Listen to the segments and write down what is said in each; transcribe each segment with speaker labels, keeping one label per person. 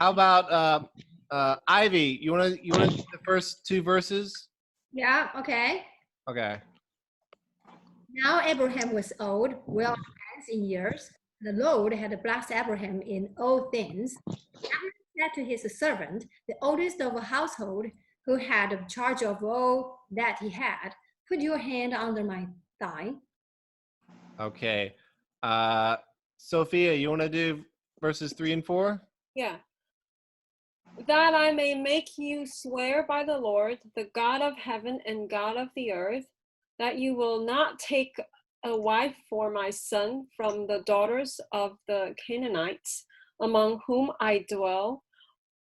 Speaker 1: how about Ivy? You wanna do the first two verses?
Speaker 2: Yeah, okay.
Speaker 1: Okay.
Speaker 2: Now Abraham was old, well advanced in years. The Lord had blessed Abraham in all things. Abraham said to his servant, the oldest of a household, who had charge of all that he had, put your hand under my thigh.
Speaker 1: Okay. Sophia, you wanna do verses 3 and 4?
Speaker 3: Yeah. That I may make you swear by the Lord, the God of heaven and God of the earth, that you will not take a wife for my son from the daughters of the Canaanites, among whom I dwell,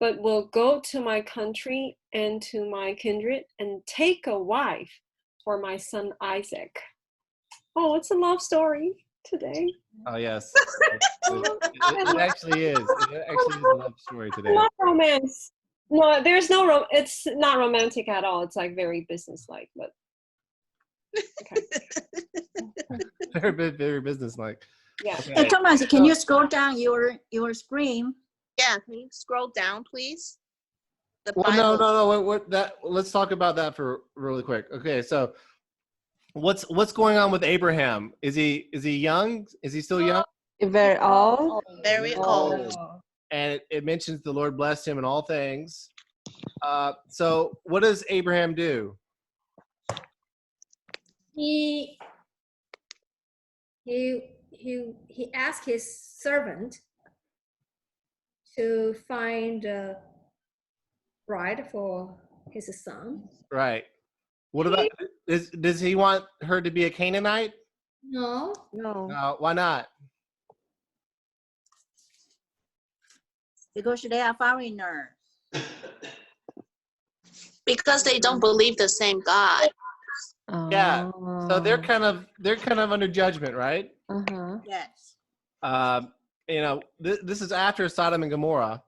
Speaker 3: but will go to my country and to my kindred and take a wife for my son Isaac. Oh, it's a love story today.
Speaker 1: Oh yes. It actually is. It actually is a love story today.
Speaker 3: Not romance. No, there's no it's not romantic at all. It's like very businesslike, but okay.
Speaker 1: Very businesslike.
Speaker 3: Yeah.
Speaker 1: Okay.
Speaker 4: Hey, Thomas, can you scroll down your screen?
Speaker 5: Yeah, can you scroll down, please? The
Speaker 1: Well,
Speaker 5: Bible.
Speaker 1: no. Let's talk about that for really quick. Okay, so what's going on with Abraham? Is he young? Is he still young?
Speaker 6: Very old.
Speaker 5: Very old.
Speaker 1: And it mentions the Lord blessed him in all things. So what does Abraham do?
Speaker 2: He asked his servant to find a bride for his son.
Speaker 1: Right. What about does he want her to be a Canaanite?
Speaker 2: No,
Speaker 6: No.
Speaker 1: Why not?
Speaker 4: Because they are foreigners.
Speaker 5: Because they don't believe the same God.
Speaker 1: Yeah.
Speaker 6: Oh.
Speaker 1: So they're kind of under judgment, right?
Speaker 6: Uh-huh.
Speaker 4: Yes.
Speaker 1: This is after Sodom and Gomorrah,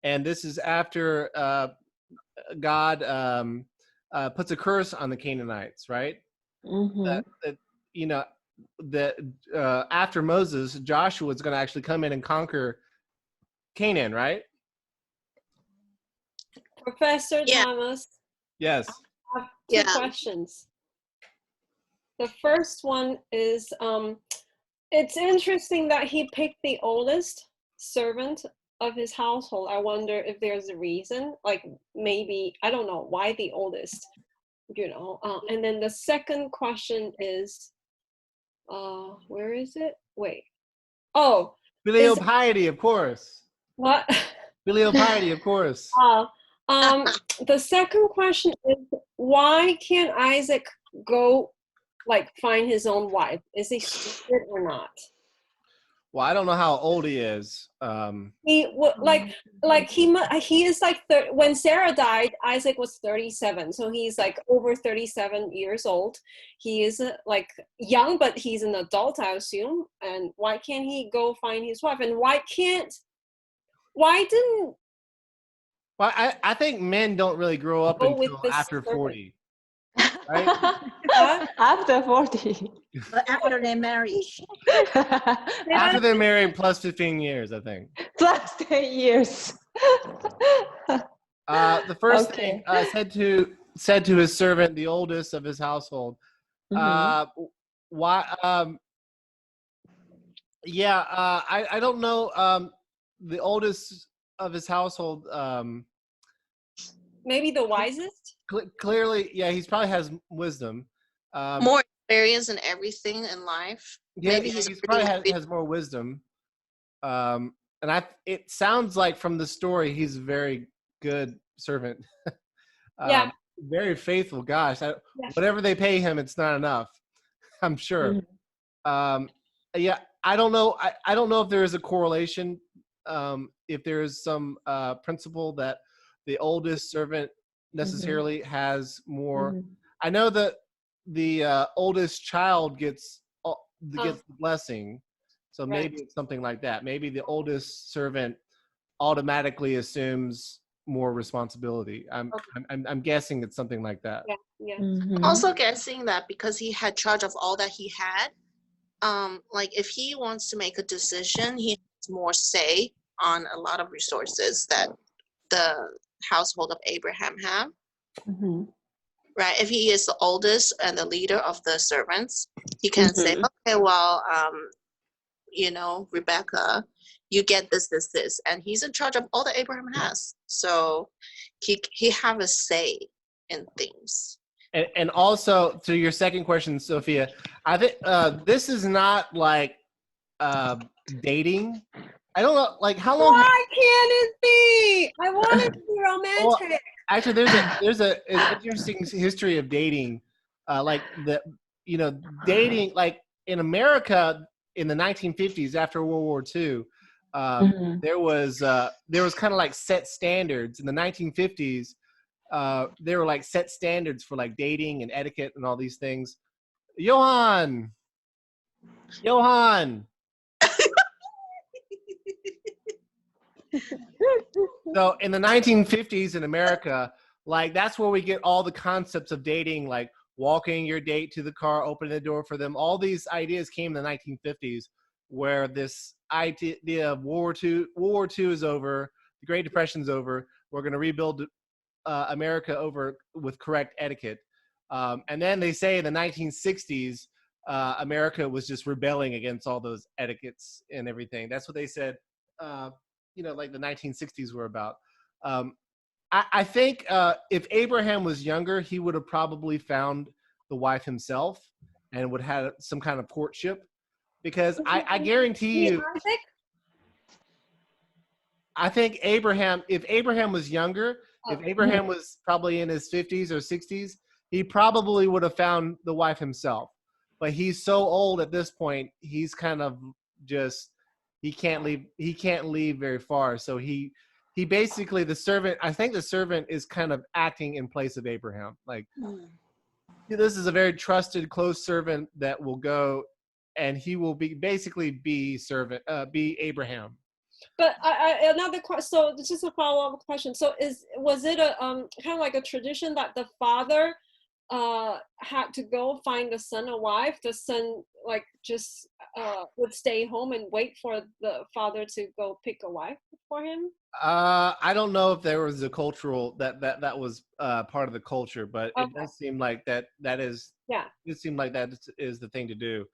Speaker 1: and this is after God puts a curse on the Canaanites, right?
Speaker 6: Mm-hmm.
Speaker 1: After Moses, Joshua is going to actually come in and conquer Canaan, right?
Speaker 3: Professor
Speaker 5: Yeah.
Speaker 3: Thomas,
Speaker 1: Yes.
Speaker 3: I have two
Speaker 5: Yeah.
Speaker 3: questions. The first one is it's interesting that he picked the oldest servant of his household. I wonder if there's a reason, like maybe, I don't know, why the oldest, and then the second question is, where is it? Wait. Oh,
Speaker 1: Filial piety, of course.
Speaker 3: what?
Speaker 1: Filial piety, of course.
Speaker 3: The second question is, why can't Isaac go find his own wife? Is he stupid or not?
Speaker 1: Well, I don't know how old he is.
Speaker 3: He is when Sarah died, Isaac was 37, so he's over 37 years old. He is young, but he's an adult, I assume. And why can't he go find his wife? And why didn't
Speaker 1: Well, I think men don't really grow up
Speaker 3: Go with
Speaker 1: until
Speaker 3: this
Speaker 1: after
Speaker 3: serpent.
Speaker 1: 40, right?
Speaker 6: After 40.
Speaker 4: But after their marriage.
Speaker 1: After they're married plus 15 years, I think.
Speaker 6: Plus 10 years.
Speaker 1: The first
Speaker 6: Okay.
Speaker 1: thing said to his servant, the oldest of his household. Why? I don't know. The oldest of his household.
Speaker 3: maybe the wisest?
Speaker 1: Clearly, yeah, he probably has wisdom.
Speaker 5: More experience in everything in life.
Speaker 1: Yeah,
Speaker 5: Maybe
Speaker 1: he's
Speaker 5: he's
Speaker 1: probably has more wisdom. And it sounds like from the story he's a very good servant.
Speaker 3: Yeah.
Speaker 1: Very faithful. Gosh, whatever they pay him, it's not enough. I'm sure. Yeah, I don't know. I don't know if there is a correlation. If there is some principle that the oldest servant necessarily has more. I know that the oldest child gets the blessing, so maybe it's something like that. Maybe the oldest servant automatically assumes more responsibility. I'm guessing it's something like that.
Speaker 3: Yeah.
Speaker 5: I'm also guessing that because he had charge of all that he had, if he wants to make a decision, he has more say on a lot of resources that the household of Abraham have.
Speaker 6: Mm-hmm.
Speaker 5: Right? If he is the oldest and the leader of the servants, he can say, okay, well, you know, Rebecca, you get this, this, this, and he's in charge of all that Abraham has. So he have a say in things.
Speaker 1: And also to your second question, Sophia, I think this is not like dating. I don't know, like how long.
Speaker 3: Why can't it be? I want it to be romantic.
Speaker 1: Well, actually, there's an interesting history of dating, like dating like in America in the 1950s after World War II. There was kind of like set standards in the 1950s. There were like set standards for like dating and etiquette and all these things. Johan. So in the 1950s in America, like that's where we get all the concepts of dating, like walking your date to the car, opening the door for them. All these ideas came in the 1950s, where this idea of World War II is over, the Great Depression's over. We're going to rebuild America over with correct etiquette. And then they say in the 1960s, America was just rebelling against all those etiquettes and everything. That's what they said. Like the 1960s were about. I think if Abraham was younger, he would have probably found the wife himself and would have some kind of courtship, because I guarantee you,
Speaker 3: Isaac?
Speaker 1: I think if Abraham was younger, if Abraham was probably in his 50s or 60s, he probably would have found the wife himself. But he's so old at this point, he's kind of just, he can't leave very far. So he basically, I think the servant is kind of acting in place of Abraham. Like, this is a very trusted, close servant that will go, and he will be Abraham.
Speaker 3: But another question. So this is a follow-up question. So was it a kind of like a tradition that the father had to go find the son a wife? The son like just would stay home and wait for the father to go pick a wife for him?
Speaker 1: I don't know if there was a cultural that was part of the culture, but it does seem like that is.
Speaker 3: Yeah. It
Speaker 1: seemed like that is the thing to do.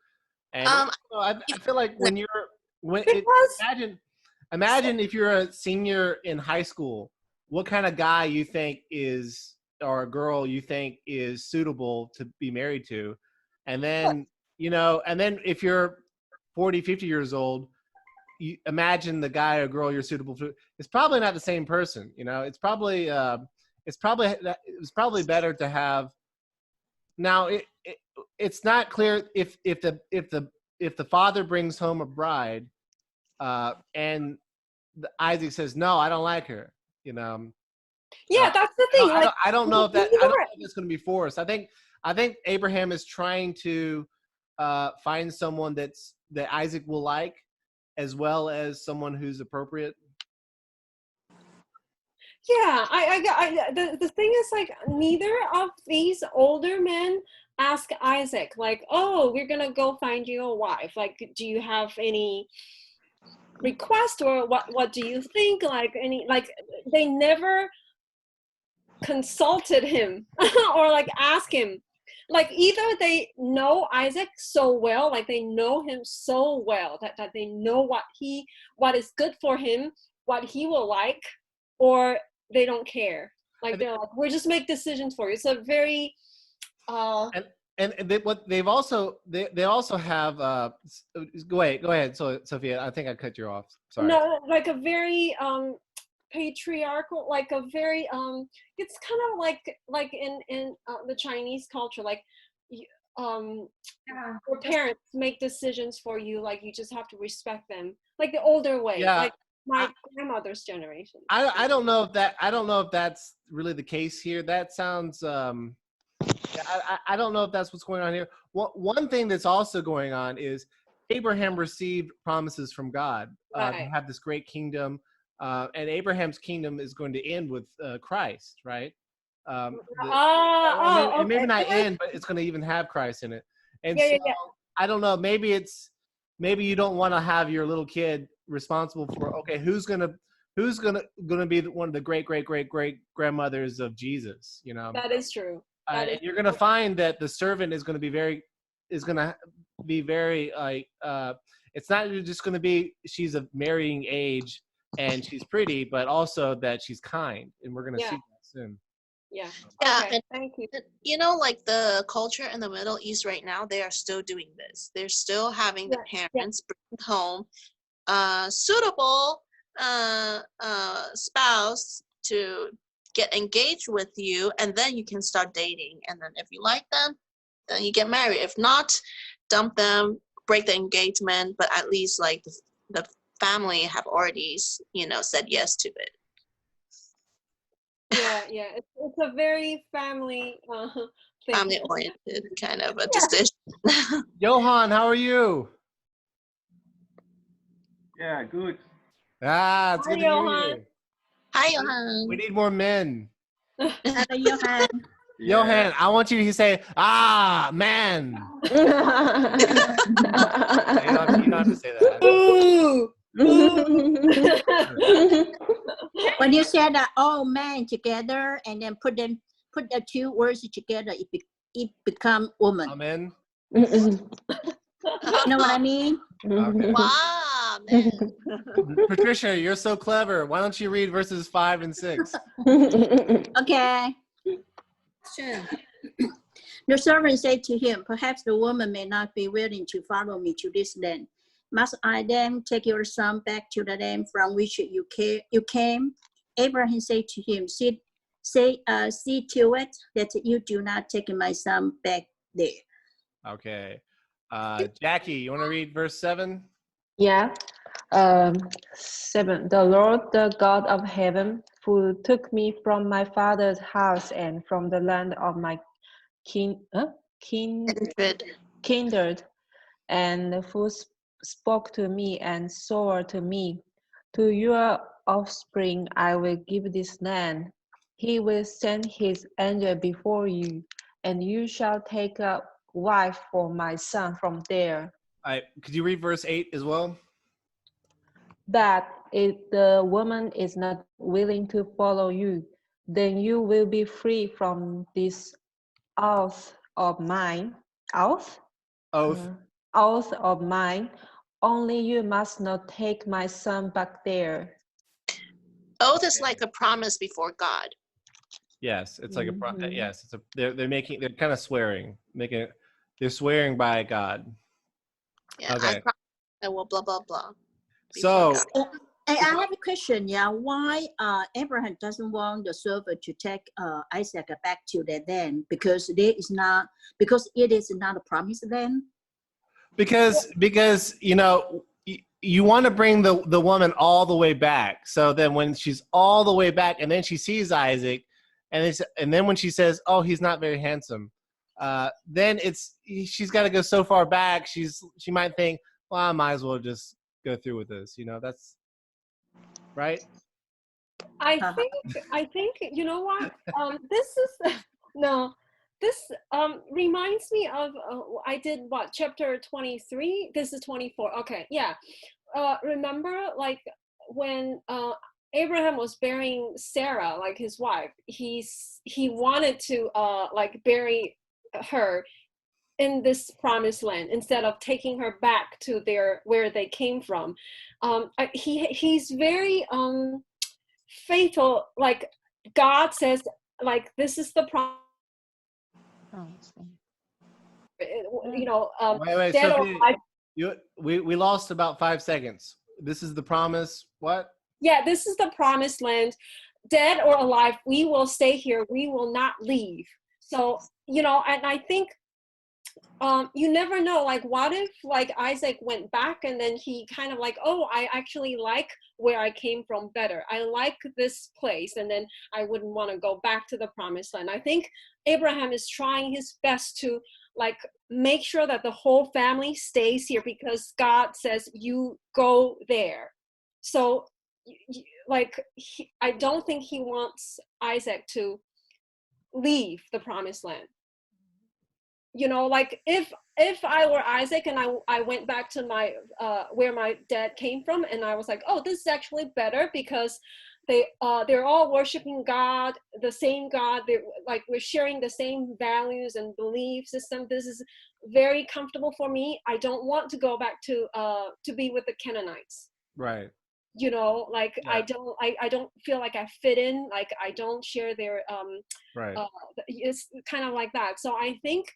Speaker 1: And I feel like imagine if you're a senior in high school, what kind of guy you think is, or a girl you think is suitable to be married to. And then, if you're 40, 50 years old, you imagine the guy or girl you're suitable to. It's probably not the same person. It's probably better to have. Now it's not clear if the father brings home a bride, and Isaac says, no, I don't like her.
Speaker 3: Yeah, that's the thing.
Speaker 1: I don't know if that's going to be forced. I think Abraham is trying to find someone that Isaac will like, as well as someone who's appropriate.
Speaker 3: Yeah, the thing is, like, neither of these older men ask Isaac, like, oh, we're gonna go find you a wife. Like, do you have any request, or what do you think? Like, they never consulted him or like ask him. Like, either they know Isaac so well, like they know him so well that they know what is good for him, what he will like, or they don't care. Like, they're like, we'll just make decisions for you. It's a very
Speaker 1: they also have go ahead, so Sophia, I think I cut you off. Sorry.
Speaker 3: No, like a very patriarchal, like a very it's kind of like in the Chinese culture, like your parents make decisions for you, like you just have to respect them, like the older way.
Speaker 1: Yeah.
Speaker 3: Like my grandmother's generation.
Speaker 1: I don't know if that's really the case here. That sounds I don't know if that's what's going on here. One thing that's also going on is Abraham received promises from God to have this great kingdom, and Abraham's kingdom is going to end with Christ, right?
Speaker 3: Okay.
Speaker 1: Maybe not end, but it's going to even have Christ in it. And I don't know. Maybe you don't want to have your little kid responsible for, okay, who's gonna be one of the great grandmothers of Jesus, you know.
Speaker 3: That is true. That
Speaker 1: And
Speaker 3: is
Speaker 1: you're gonna find that the servant is gonna be very like it's not just gonna be she's of marrying age and she's pretty, but also that she's kind, and we're gonna see
Speaker 3: Yeah.
Speaker 1: that soon.
Speaker 3: Yeah.
Speaker 5: Yeah,
Speaker 3: Okay.
Speaker 5: and
Speaker 3: Thank you.
Speaker 5: you know, like the culture in the Middle East right now, they are still doing this. They're still having the
Speaker 3: Yeah,
Speaker 5: parents bring home suitable spouse to get engaged with you, and then you can start dating. And then if you like them, then you get married. If not, dump them, break the engagement. But at least like the family have already, you know, said yes to it.
Speaker 3: Yeah, yeah. It's a very family thing.
Speaker 5: Family oriented kind of a decision.
Speaker 1: Johan, how are you?
Speaker 7: Yeah, good.
Speaker 1: Ah, it's
Speaker 3: Hi,
Speaker 1: good to hear
Speaker 3: Johan.
Speaker 1: you.
Speaker 5: Hi,
Speaker 1: We
Speaker 5: Johan.
Speaker 1: need more men.
Speaker 4: Hello, Johan.
Speaker 1: Johan, I want you to say, ah, man. You don't have to say that.
Speaker 3: Ooh.
Speaker 4: When you said that all men together and then put the two words together, it become woman.
Speaker 1: Amen.
Speaker 4: You know what I mean?
Speaker 1: Okay.
Speaker 5: Wow, man.
Speaker 1: Patricia, you're so clever. Why don't you read verses 5 and 6?
Speaker 4: Okay.
Speaker 2: Question.
Speaker 4: The servant said to him, perhaps the woman may not be willing to follow me to this land. Must I then take your son back to the land from which you came? Abraham said to him, see to it that you do not take my son back there.
Speaker 1: Okay. Jackie, you want to read verse 7?
Speaker 6: Yeah. 7. The Lord, the God of heaven, who took me from my father's house and from the land of my
Speaker 5: Kindred.
Speaker 6: kindred, and who spoke to me and swore to me, to your offspring I will give this land. He will send his angel before you, and you shall take a wife for my son from there.
Speaker 1: All right. Could you read verse 8 as well?
Speaker 6: That if the woman is not willing to follow you, then you will be free from this oath of mine. Oath?
Speaker 1: Oath.
Speaker 6: Oath of mine. Only you must not take my son back there.
Speaker 5: Oath is like a promise before God.
Speaker 1: Yes, it's like
Speaker 6: Mhm.
Speaker 1: yes, it's they're kind of swearing, they're swearing by God.
Speaker 5: Yeah,
Speaker 1: Okay.
Speaker 5: I promise I will blah blah blah.
Speaker 1: So,
Speaker 5: before God.
Speaker 4: I have a question. Yeah, why Abraham doesn't want the servant to take Isaac back to their land because it is not a promised land?
Speaker 1: because you know, you want to bring the woman all the way back. So then when she's all the way back and then she sees Isaac and then when she says, "Oh, he's not very handsome." Then she's got to go so far back. She might think, "Well, I might as well just go through with this." You know, that's right.
Speaker 3: I think you know what? This is no. This reminds me of I did what, chapter 23. This is 24. Okay, yeah. Remember, like when Abraham was burying Sarah, like his wife. He wanted to like bury her in this promised land instead of taking her back to where they came from. He's very faithful. Like God says, like this is the promise. You know,
Speaker 1: Wait,
Speaker 3: dead or
Speaker 1: Sophie,
Speaker 3: alive.
Speaker 1: we lost about 5 seconds. This is the promise. What?
Speaker 3: Yeah, this is the promised land. Dead or alive, we will stay here. We will not leave. So, you know, and I think you never know, like what if like Isaac went back and then he kind of like, oh, I actually like where I came from better. I like this place, and then I wouldn't want to go back to the promised land. I think Abraham is trying his best to like make sure that the whole family stays here because God says you go there. So like I don't think he wants Isaac to leave the promised land. you know, like if I were Isaac and I went back to my where my dad came from, and I was like, oh, this is actually better because they're all worshiping God, the same God. They're like, we're sharing the same values and belief system. This is very comfortable for me. I don't want to go back to be with the Canaanites.
Speaker 1: Right.
Speaker 3: You know, like
Speaker 1: Yeah.
Speaker 3: I don't feel like I fit in. Like I don't share their
Speaker 1: Right.
Speaker 3: it's kind of like that. So I think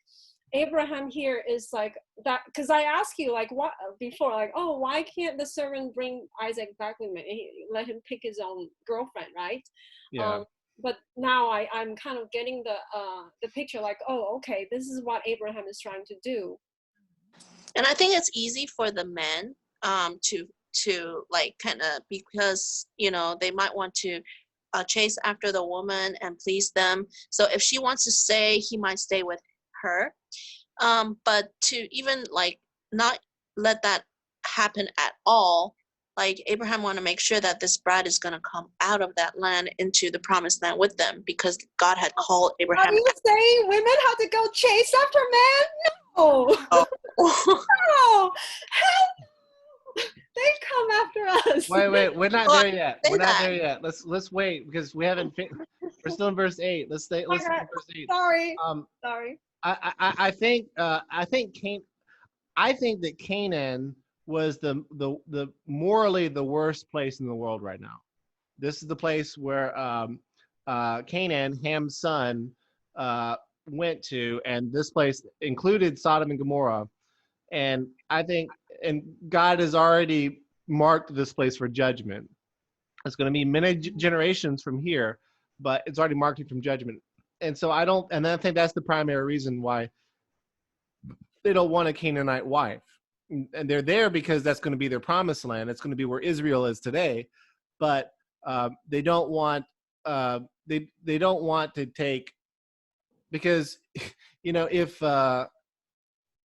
Speaker 3: Abraham here is like that, because I asked you like what before, like, oh, why can't the servant bring Isaac back with me? Let him pick his own girlfriend, right?
Speaker 1: Yeah.
Speaker 3: But now I'm kind of getting the picture, like, oh, okay, this is what Abraham is trying to do.
Speaker 5: And I think it's easy for the men to like kind of, because you know they might want to chase after the woman and please them. So if she wants to stay, he might stay with her. But to even like not let that happen at all, like Abraham want to make sure that this bride is going to come out of that land into the promised land with them, because God had called
Speaker 3: Are
Speaker 5: Abraham.
Speaker 3: you saying women have to go chase after men? No.
Speaker 5: Oh.
Speaker 3: No. Hell no. They come after us.
Speaker 1: Wait, we're not
Speaker 5: Well,
Speaker 1: there yet.
Speaker 5: say
Speaker 1: We're not
Speaker 5: that.
Speaker 1: there yet. Let's wait because we haven't. We're still in verse 8. Let's stay. Let's stay in verse 8.
Speaker 3: Sorry.
Speaker 1: Um,
Speaker 3: Sorry.
Speaker 1: I think I think that Canaan was the morally the worst place in the world right now. This is the place where Canaan, Ham's son, went to, and this place included Sodom and Gomorrah. And I think, and God has already marked this place for judgment. It's going to be many generations from here, but it's already marked it from judgment. And so I think that's the primary reason why they don't want a Canaanite wife. And they're there because that's going to be their promised land. It's going to be where Israel is today, but they don't want they don't want to take, because you know if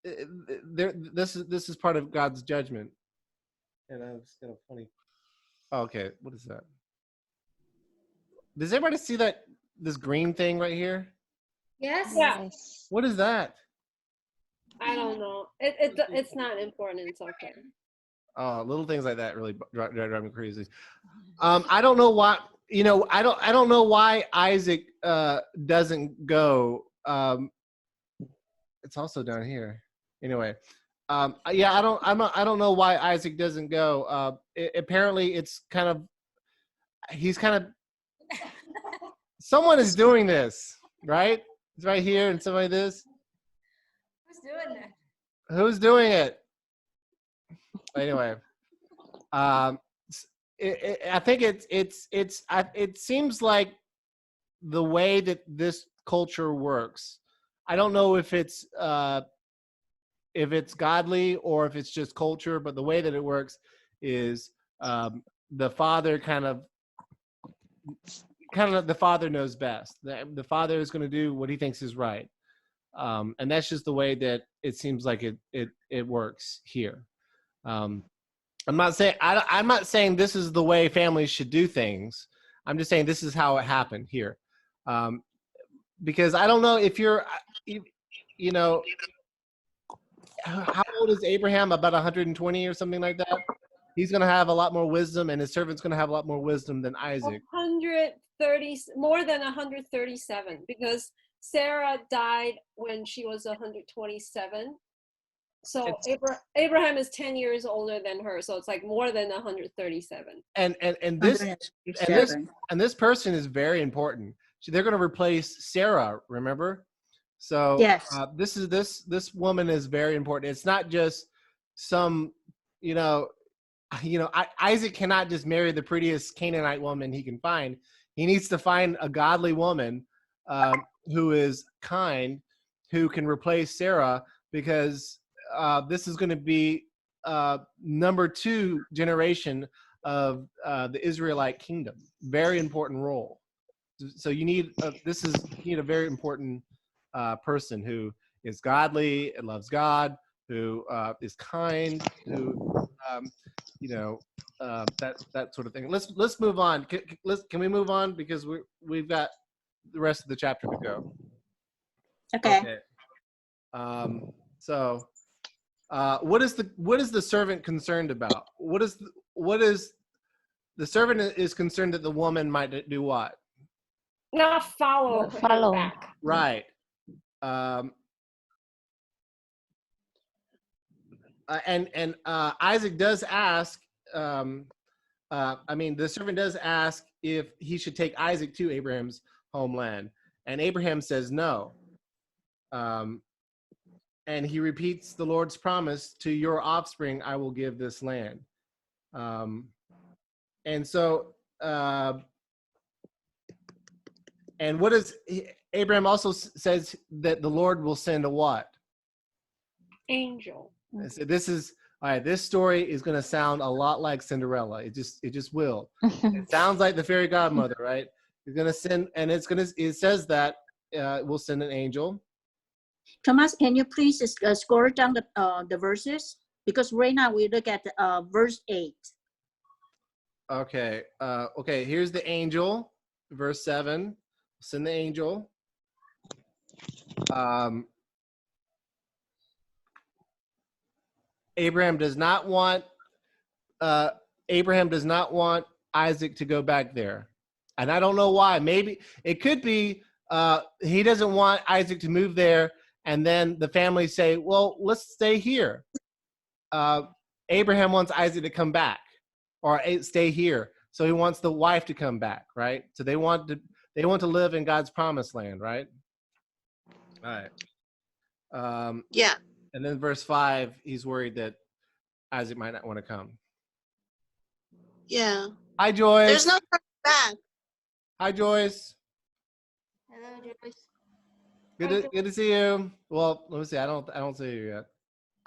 Speaker 1: this is part of God's judgment. And I was kind of funny. Oh, okay, what is that? Does everybody see this green thing right here?
Speaker 2: Yes.
Speaker 3: Yeah.
Speaker 6: Yes.
Speaker 1: What is that?
Speaker 3: I don't know. It's not important. It's okay.
Speaker 1: Oh, little things like that really drive me crazy. I don't know why. You know, I don't know why Isaac doesn't go. It's also down here. Anyway, yeah, I don't know why Isaac doesn't go. Apparently, it's kind of he's kind of someone is doing this, right? It's right here and somebody this.
Speaker 2: Who's doing that?
Speaker 1: Who's doing it? Anyway, I think it seems like the way that this culture works. I don't know if it's godly or if it's just culture, but the way that it works is the father kind of the father knows best. The father is going to do what he thinks is right, and that's just the way that it seems like it works here. I'm not saying this is the way families should do things. I'm just saying this is how it happened here, because I don't know if you know, how old is Abraham? About 120 or something like that. He's going to have a lot more wisdom, and his servant's going to have a lot more wisdom than Isaac.
Speaker 3: 130, more than 137, because Sarah died when she was 127. So Abraham is 10 years older than her, so it's like more than 137.
Speaker 1: And this person is very important. So they're going to replace Sarah. Remember? So
Speaker 4: Yes.
Speaker 1: This woman is very important. It's not just some, Isaac cannot just marry the prettiest Canaanite woman he can find. He needs to find a godly woman who is kind, who can replace Sarah, because this is going to be number 2 generation of the Israelite kingdom. Very important role. So you need a very important person who is godly and loves God, who is kind, who that sort of thing. Let's move on. Can we move on, because we've got the rest of the chapter to go.
Speaker 4: Okay.
Speaker 1: So, what is the servant concerned about? What is the servant is concerned that the woman might do what?
Speaker 3: Not follow
Speaker 6: Not follow.
Speaker 3: him back.
Speaker 1: Right. And Isaac does ask. The servant does ask if he should take Isaac to Abraham's homeland, and Abraham says no. And he repeats the Lord's promise, to your offspring I will give this land. And so, and what is, Abraham also says that the Lord will send a what?
Speaker 3: Angel.
Speaker 1: So this is, all right, this story is going to sound a lot like Cinderella. It just will. It sounds like the fairy godmother, right? He's going to send, and it says that we'll send an angel.
Speaker 4: Thomas, can you please scroll down the verses? Because right now we look at verse 8.
Speaker 1: Okay. Okay. Here's the angel, verse 7. Send the angel. Abraham does not want Isaac to go back there, and I don't know why. Maybe it could be he doesn't want Isaac to move there, and then the family say, "Well, let's stay here." Abraham wants Isaac to come back or stay here, so he wants the wife to come back, right? So they want to live in God's promised land, right? All right.
Speaker 5: Yeah.
Speaker 1: And then verse 5, he's worried that Isaac might not want to come.
Speaker 5: Yeah.
Speaker 1: Hi, Joyce.
Speaker 5: There's no turning back.
Speaker 1: Hi, Joyce.
Speaker 2: Hello, Joyce.
Speaker 1: Good to see you. Well, let me see. I don't see you yet.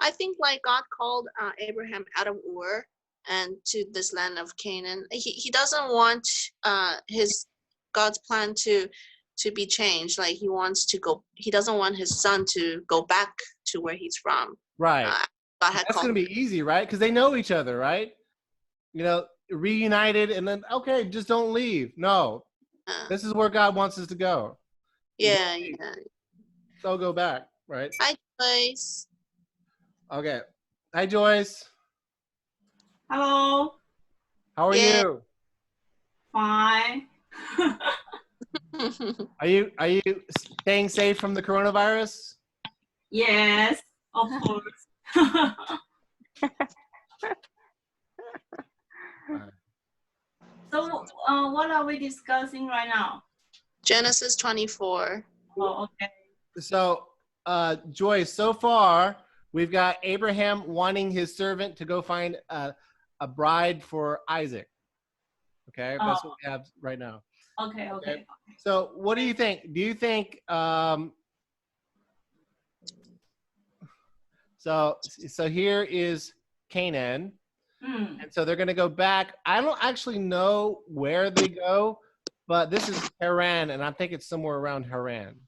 Speaker 5: I think like God called Abraham out of Ur and to this land of Canaan. He doesn't want God's plan to be changed. Like he wants to go. He doesn't want his son to go back to where he's from.
Speaker 1: Right.
Speaker 5: God had
Speaker 1: That's
Speaker 5: called
Speaker 1: going to be easy, right? Because they know each other, right? Reunited, and then, okay, just don't leave. No. This is where God wants us to go.
Speaker 5: Yeah.
Speaker 1: So go back, right?
Speaker 5: Hi, Joyce.
Speaker 1: Okay. Hi, Joyce.
Speaker 7: Hello.
Speaker 1: How are
Speaker 5: Yeah.
Speaker 1: you?
Speaker 7: Fine.
Speaker 1: Are you staying safe from the coronavirus?
Speaker 7: Yes, of course. So, what are we discussing right now?
Speaker 5: Genesis 24.
Speaker 7: Oh, okay.
Speaker 1: So, Joyce, so far we've got Abraham wanting his servant to go find a bride for Isaac. Okay, that's what we have right now.
Speaker 7: Okay.
Speaker 1: So, what do you think? Do you think? So here is Canaan, and so they're going to go back. I don't actually know where they go, but this is Haran, and I think it's somewhere around Haran.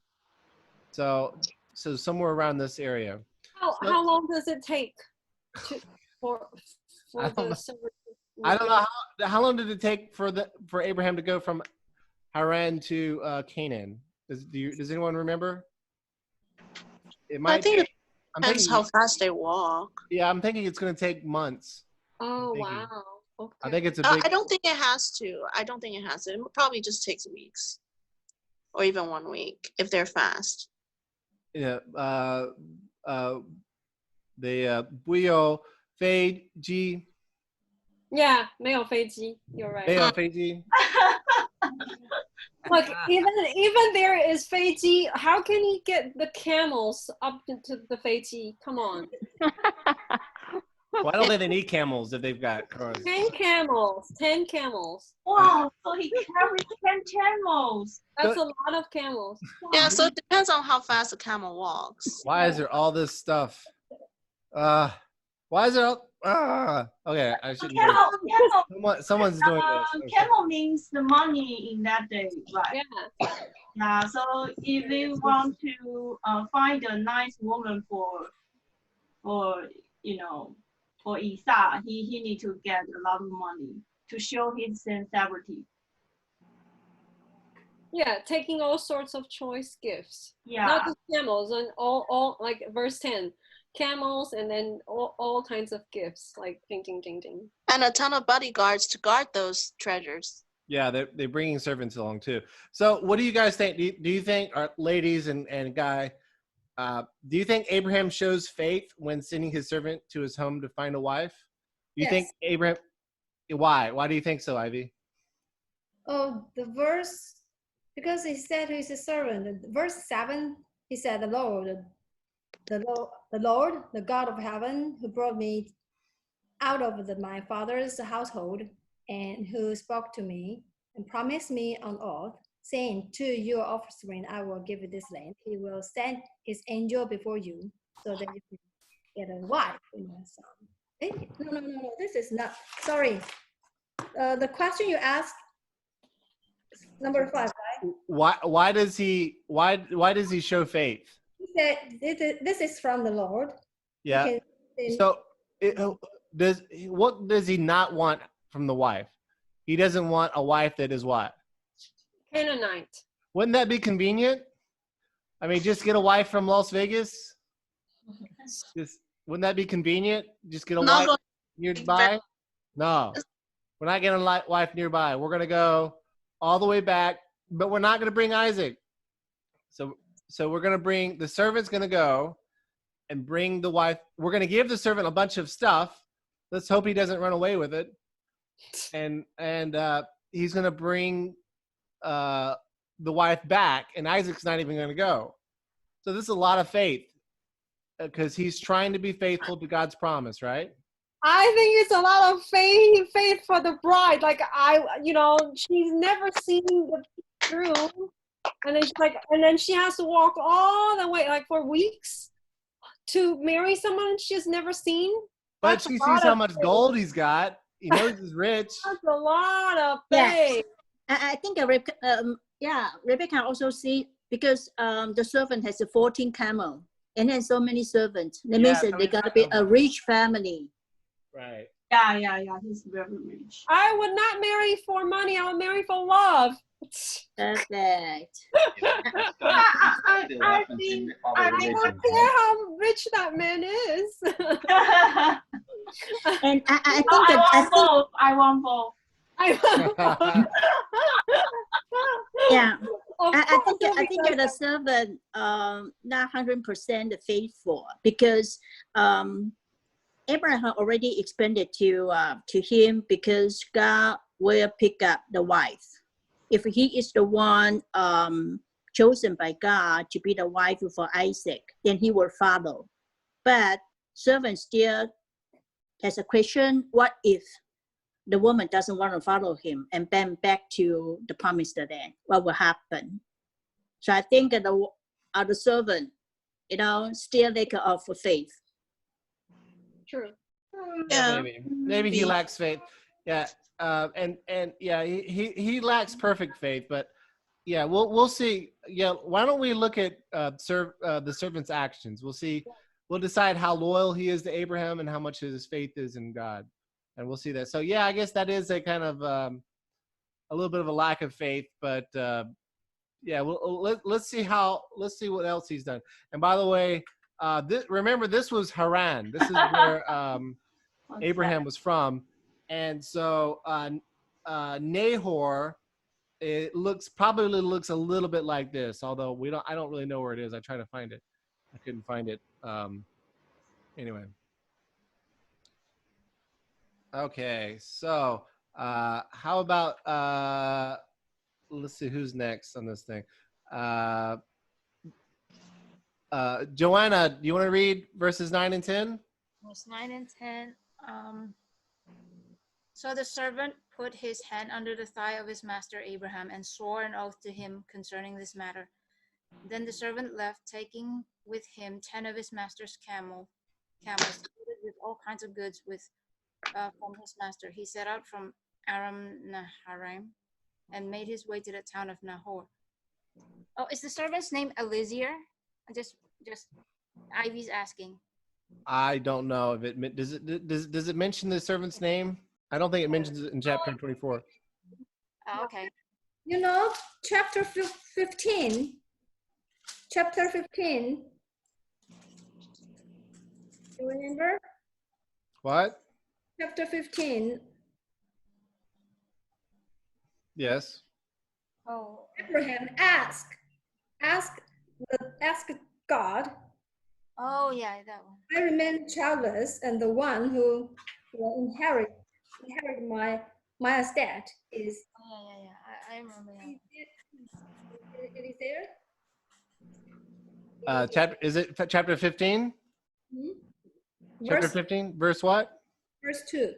Speaker 1: So somewhere around this area.
Speaker 3: How long does it take for the servant?
Speaker 1: I don't know how long did it take for Abraham to go from Haran to Canaan? Does anyone remember? It might.
Speaker 5: I think it depends how fast they walk.
Speaker 1: Yeah, I'm thinking it's going to take months.
Speaker 3: Oh wow! Okay.
Speaker 1: I think it's a big.
Speaker 5: I don't think it has to. It probably just takes weeks, or even 1 week if they're fast.
Speaker 1: Yeah.不有飞机.
Speaker 3: Yeah, 没有飞机. You're right.
Speaker 1: 没有飞机.
Speaker 3: Look, even there is 飞机. How can he get the camels up to the 飞机? Come on.
Speaker 1: Well, I don't think they need camels if they've got cars.
Speaker 3: 10 camels. 10 camels.
Speaker 7: Wow, so he carried 10 camels.
Speaker 3: That's a lot of camels.
Speaker 5: Yeah, so it depends on how fast a camel walks.
Speaker 1: Why is there all this stuff? Why is there all... okay, I shouldn't do it. Someone's doing this. Okay.
Speaker 7: Camel means the money in that day, right?
Speaker 3: Yeah.
Speaker 7: Yeah, so if they want to find a nice woman for Isaac, he need to get a lot of money to show his sincerity.
Speaker 3: Yeah, taking all sorts of choice gifts.
Speaker 7: Yeah.
Speaker 3: Not just camels, and all like verse 10. Camels and then all kinds of gifts, like ding, ding, ding, ding.
Speaker 5: And a ton of bodyguards to guard those treasures.
Speaker 1: Yeah, they're bringing servants along too. So what do you guys think? Do you think, ladies and Guy, do you think Abraham shows faith when sending his servant to his home to find a wife? Do you think Abraham, why? Why do you think so, Ivy?
Speaker 2: Oh, the verse, because he said to his servant, verse 7, he said, the Lord, the God of heaven, who brought me out of my father's household, and who spoke to me and promised me on oath, saying, to your offspring I will give this land. He will send his angel before you, so that you can get a wife for my son. No, this is not, sorry. The question you asked, number 5, right?
Speaker 1: Why does he show faith?
Speaker 2: He said, this is from the Lord.
Speaker 1: Yeah. So what does he not want from the wife? He doesn't want a wife that is what?
Speaker 3: Canaanite.
Speaker 1: Wouldn't that be convenient? I mean, just get a wife from Las Vegas. Wouldn't that be convenient? Just get a wife nearby. No, we're not getting a wife nearby. We're gonna go all the way back, but we're not gonna bring Isaac. So we're gonna bring the servant's gonna go and bring the wife. We're gonna give the servant a bunch of stuff. Let's hope he doesn't run away with it. And he's gonna bring the wife back, and Isaac's not even gonna go. So this is a lot of faith because he's trying to be faithful to God's promise, right?
Speaker 3: I think it's a lot of faith for the bride. Like she's never seen the groom, and then she has to walk all the way, like for weeks, to marry someone she's never seen.
Speaker 1: But she sees how much gold he's got. He knows he's rich.
Speaker 3: That's a lot of faith.
Speaker 4: Yeah. I think Rebecca also see, because the servant has 14 camel and then so many servants. That means that they gotta be a rich family.
Speaker 1: Right.
Speaker 7: Yeah. He's very rich.
Speaker 3: I would not marry for money. I would marry for love.
Speaker 4: Perfect.
Speaker 7: I think
Speaker 3: I don't care how rich that man is.
Speaker 4: And I think
Speaker 7: I want both.
Speaker 4: Yeah. I think that the servant not 100% faithful, because Abraham already explained it to him, because God will pick up the wife. If he is the one chosen by God to be the wife for Isaac, then he will follow. But servant still has a question: what if the woman doesn't want to follow him and then back to the promised land? What will happen? So I think that the servant, still lack of faith.
Speaker 3: True.
Speaker 1: Yeah, maybe he lacks faith. Yeah, and yeah, he lacks perfect faith. But yeah, we'll see. Yeah, why don't we look at the servant's actions? We'll decide how loyal he is to Abraham and how much his faith is in God, and we'll see that. So yeah, I guess that is a kind of a little bit of a lack of faith. But yeah, let's see what else he's done. And by the way, remember, this was Haran. This is where Abraham was from. And so Nahor, it probably looks a little bit like this, although I don't really know where it is. I tried to find it. I couldn't find it. Anyway. Okay, so how about let's see who's next on this thing. Joanna, do you want to read verses 9 and 10?
Speaker 8: Verse 9 and 10. So the servant put his hand under the thigh of his master Abraham and swore an oath to him concerning this matter. Then the servant left, taking with him 10 of his master's camels, loaded with all kinds of goods from his master. He set out from Aram Naharaim and made his way to the town of Nahor. Oh, is the servant's name Eliezer? Just Ivy's asking.
Speaker 1: I don't know if it does it mention the servant's name? I don't think it mentions it in chapter 24.
Speaker 8: Oh, okay.
Speaker 2: You know, chapter 15. Chapter 15. You remember?
Speaker 1: What?
Speaker 2: Chapter 15.
Speaker 1: Yes.
Speaker 8: Oh,
Speaker 2: Abraham asked God,
Speaker 8: oh yeah, that one.
Speaker 2: I remain childless, and the one who will inherit my estate is.
Speaker 8: Oh, yeah. I remember that.
Speaker 2: It is there.
Speaker 1: Chapter 15?
Speaker 2: Mhm.
Speaker 1: Chapter
Speaker 2: Verse
Speaker 1: 15, verse what?
Speaker 2: 2.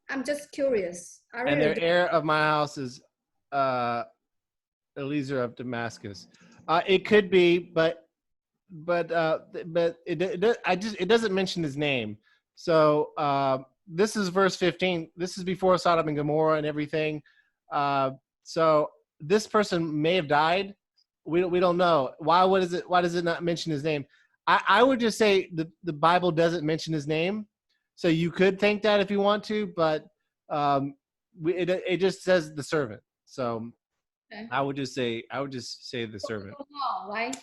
Speaker 2: I'm just curious. I
Speaker 1: And
Speaker 2: really
Speaker 1: the heir of my house is Eliezer of Damascus. It could be, but it doesn't mention his name. So this is verse 15. This is before Sodom and Gomorrah and everything. So this person may have died. We don't know. Why does it not mention his name? I would just say the Bible doesn't mention his name. So you could think that if you want to, but it just says the servant. So
Speaker 2: Okay.
Speaker 1: I would just say the servant.
Speaker 2: know, right?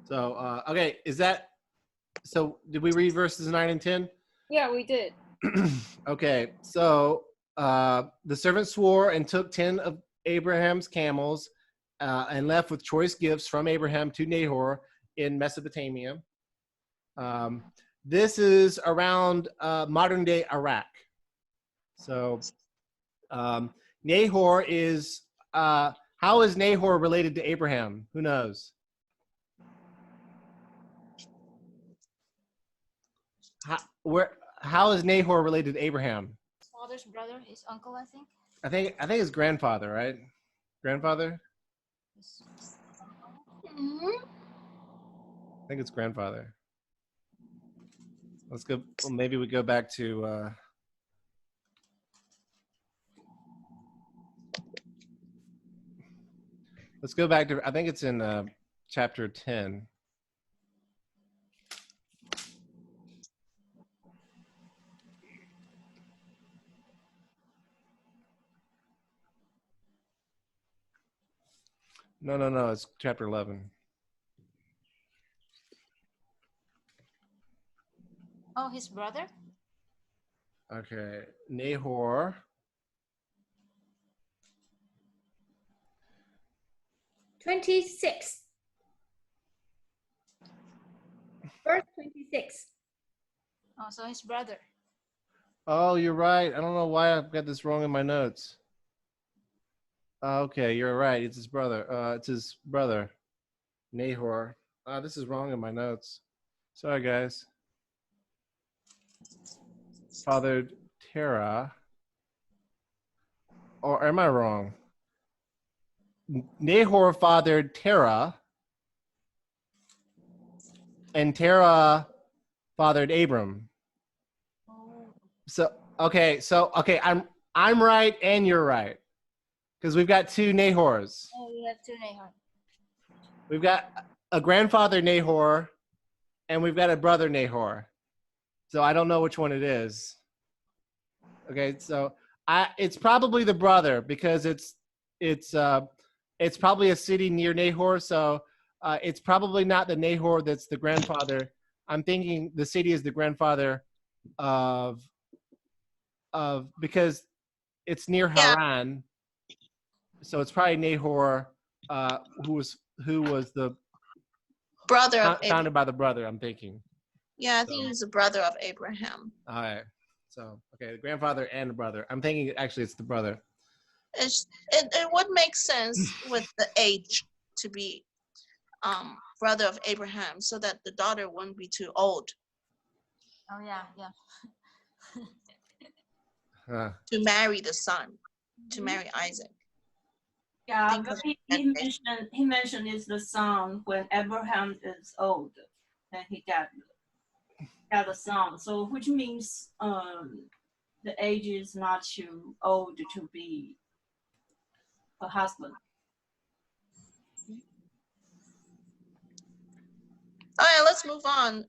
Speaker 1: So okay, so did we read verses 9 and 10?
Speaker 3: Yeah, we did.
Speaker 1: Okay, so the servant swore and took 10 of Abraham's camels and left with choice gifts from Abraham to Nahor in Mesopotamia. This is around modern day Iraq. So Nahor is, how is Nahor related to Abraham? Who knows? How is Nahor related to Abraham?
Speaker 8: His father's brother, his uncle, I think.
Speaker 1: I think his grandfather, right? Grandfather? I think it's grandfather. Let's go. Well, maybe we go back to. Let's go back to. I think it's in chapter 10. No. It's chapter 11.
Speaker 8: Oh, his brother?
Speaker 1: Okay, Nahor.
Speaker 2: (26) Verse 26.
Speaker 8: Oh, so his brother.
Speaker 1: Oh, you're right. I don't know why I've got this wrong in my notes. Okay, you're right. It's his brother. It's his brother, Nahor. This is wrong in my notes. Sorry, guys. Fathered Terah. Or am I wrong? Nahor fathered Terah, and Terah fathered Abram. So okay, I'm right and you're right, because we've got two Nahors.
Speaker 8: Oh, we have two Nahor.
Speaker 1: We've got a grandfather Nahor, and we've got a brother Nahor. So I don't know which one it is. Okay, so it's probably the brother, because it's probably a city near Nahor, so it's probably not the Nahor that's the grandfather. I'm thinking the city is the grandfather of because it's near Haran, so it's probably Nahor, who was the
Speaker 5: Brother of Abraham.
Speaker 1: founded by the brother. I'm thinking.
Speaker 5: Yeah, I think he's the brother of Abraham.
Speaker 1: All right. So okay, the grandfather and the brother. I'm thinking actually it's the brother.
Speaker 5: It would make sense with the age to be brother of Abraham, so that the daughter wouldn't be too old
Speaker 8: Oh, yeah.
Speaker 5: to marry the son, to marry Isaac.
Speaker 7: Yeah,
Speaker 5: Think
Speaker 7: but
Speaker 5: of
Speaker 7: he
Speaker 5: that
Speaker 7: mentioned it's the son when Abraham is old, and he got a son. So which means the age is not too old to be a husband.
Speaker 5: All right, let's move on.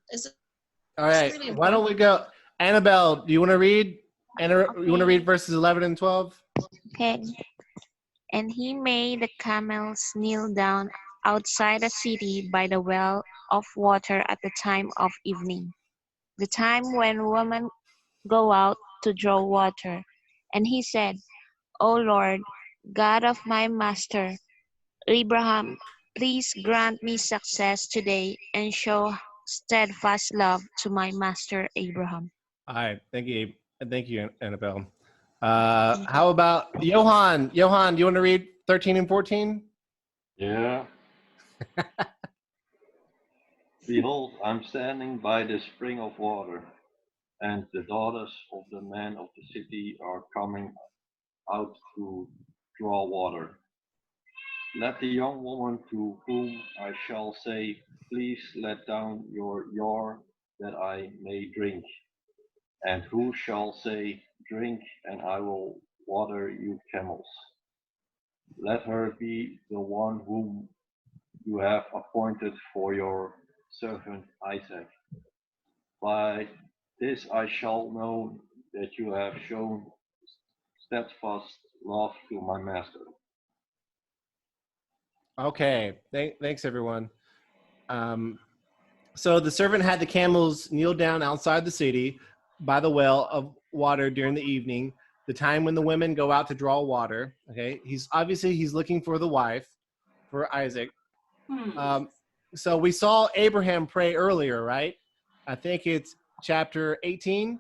Speaker 1: All right.
Speaker 5: really
Speaker 1: Why don't we go? Annabelle, do you want to read? You want to
Speaker 9: Okay.
Speaker 1: read verses 11 and 12?
Speaker 9: Okay. And he made the camels kneel down outside the city by the well of water at the time of evening, the time when women go out to draw water. And he said, O Lord, God of my master Abraham, please grant me success today and show steadfast love to my master Abraham.
Speaker 1: All right. Thank you. Thank you, Annabelle. How about Johan? Johan, do you want to read 13 and 14?
Speaker 10: Yeah. Behold, I'm standing by the spring of water, and the daughters of the men of the city are coming out to draw water. Let the young woman to whom I shall say, please let down your jar that I may drink, and who shall say, drink, and I will water you camels. Let her be the one whom you have appointed for your servant Isaac. By this I shall know that you have shown steadfast love to my master.
Speaker 1: Okay. Thanks, everyone. So the servant had the camels kneel down outside the city by the well of water during the evening, the time when the women go out to draw water. Okay. He's looking for the wife, for Isaac. So we saw Abraham pray earlier, right? I think it's chapter 18.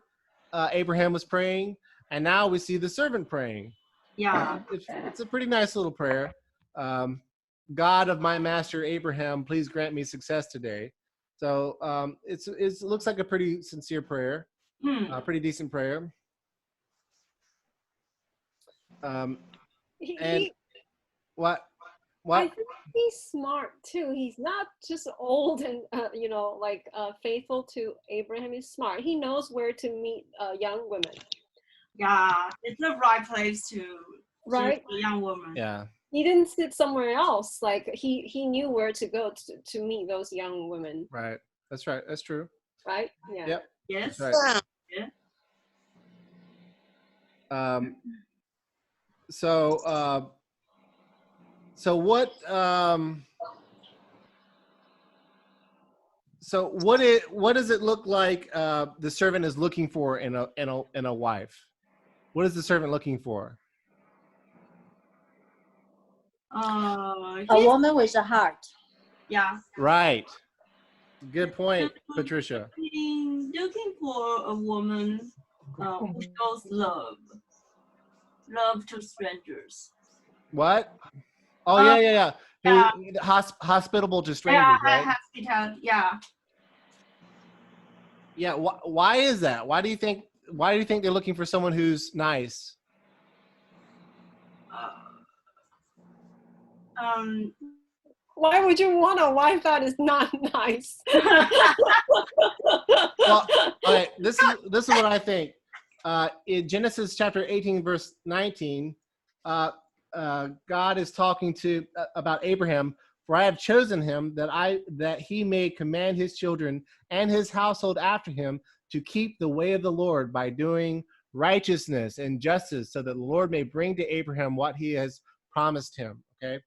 Speaker 1: Abraham was praying, and now we see the servant praying.
Speaker 7: Yeah.
Speaker 1: It's a pretty nice little prayer. God of my master Abraham, please grant me success today. So it looks like a pretty sincere prayer, a pretty decent prayer. And what?
Speaker 3: I think he's smart too. He's not just old and faithful to Abraham. He's smart. He knows where to meet young women.
Speaker 7: Yeah, it's the right place to
Speaker 3: right
Speaker 7: a young woman.
Speaker 1: Yeah.
Speaker 3: He didn't sit somewhere else. Like he knew where to go to meet those young women.
Speaker 1: Right. That's right. That's true.
Speaker 3: Right. Yeah.
Speaker 1: Yep.
Speaker 7: Yes.
Speaker 1: That's right.
Speaker 7: Yeah.
Speaker 1: So what does it look like the servant is looking for in a wife? What is the servant looking for?
Speaker 4: A woman with a heart.
Speaker 7: Yeah.
Speaker 1: Right. Good point, Patricia.
Speaker 7: Looking for a woman who shows love to strangers.
Speaker 1: What? Oh, yeah. Hospitable to strangers, right?
Speaker 7: Hospitality, yeah.
Speaker 1: Yeah. Why is that? Why do you think they're looking for someone who's nice?
Speaker 3: Why would you want a wife that is not nice?
Speaker 1: Well, okay, this is what I think. In Genesis chapter 18, verse 19, God is talking about Abraham. For I have chosen him that he may command his children and his household after him to keep the way of the Lord by doing righteousness and justice, so that the Lord may bring to Abraham what he has promised him. Okay.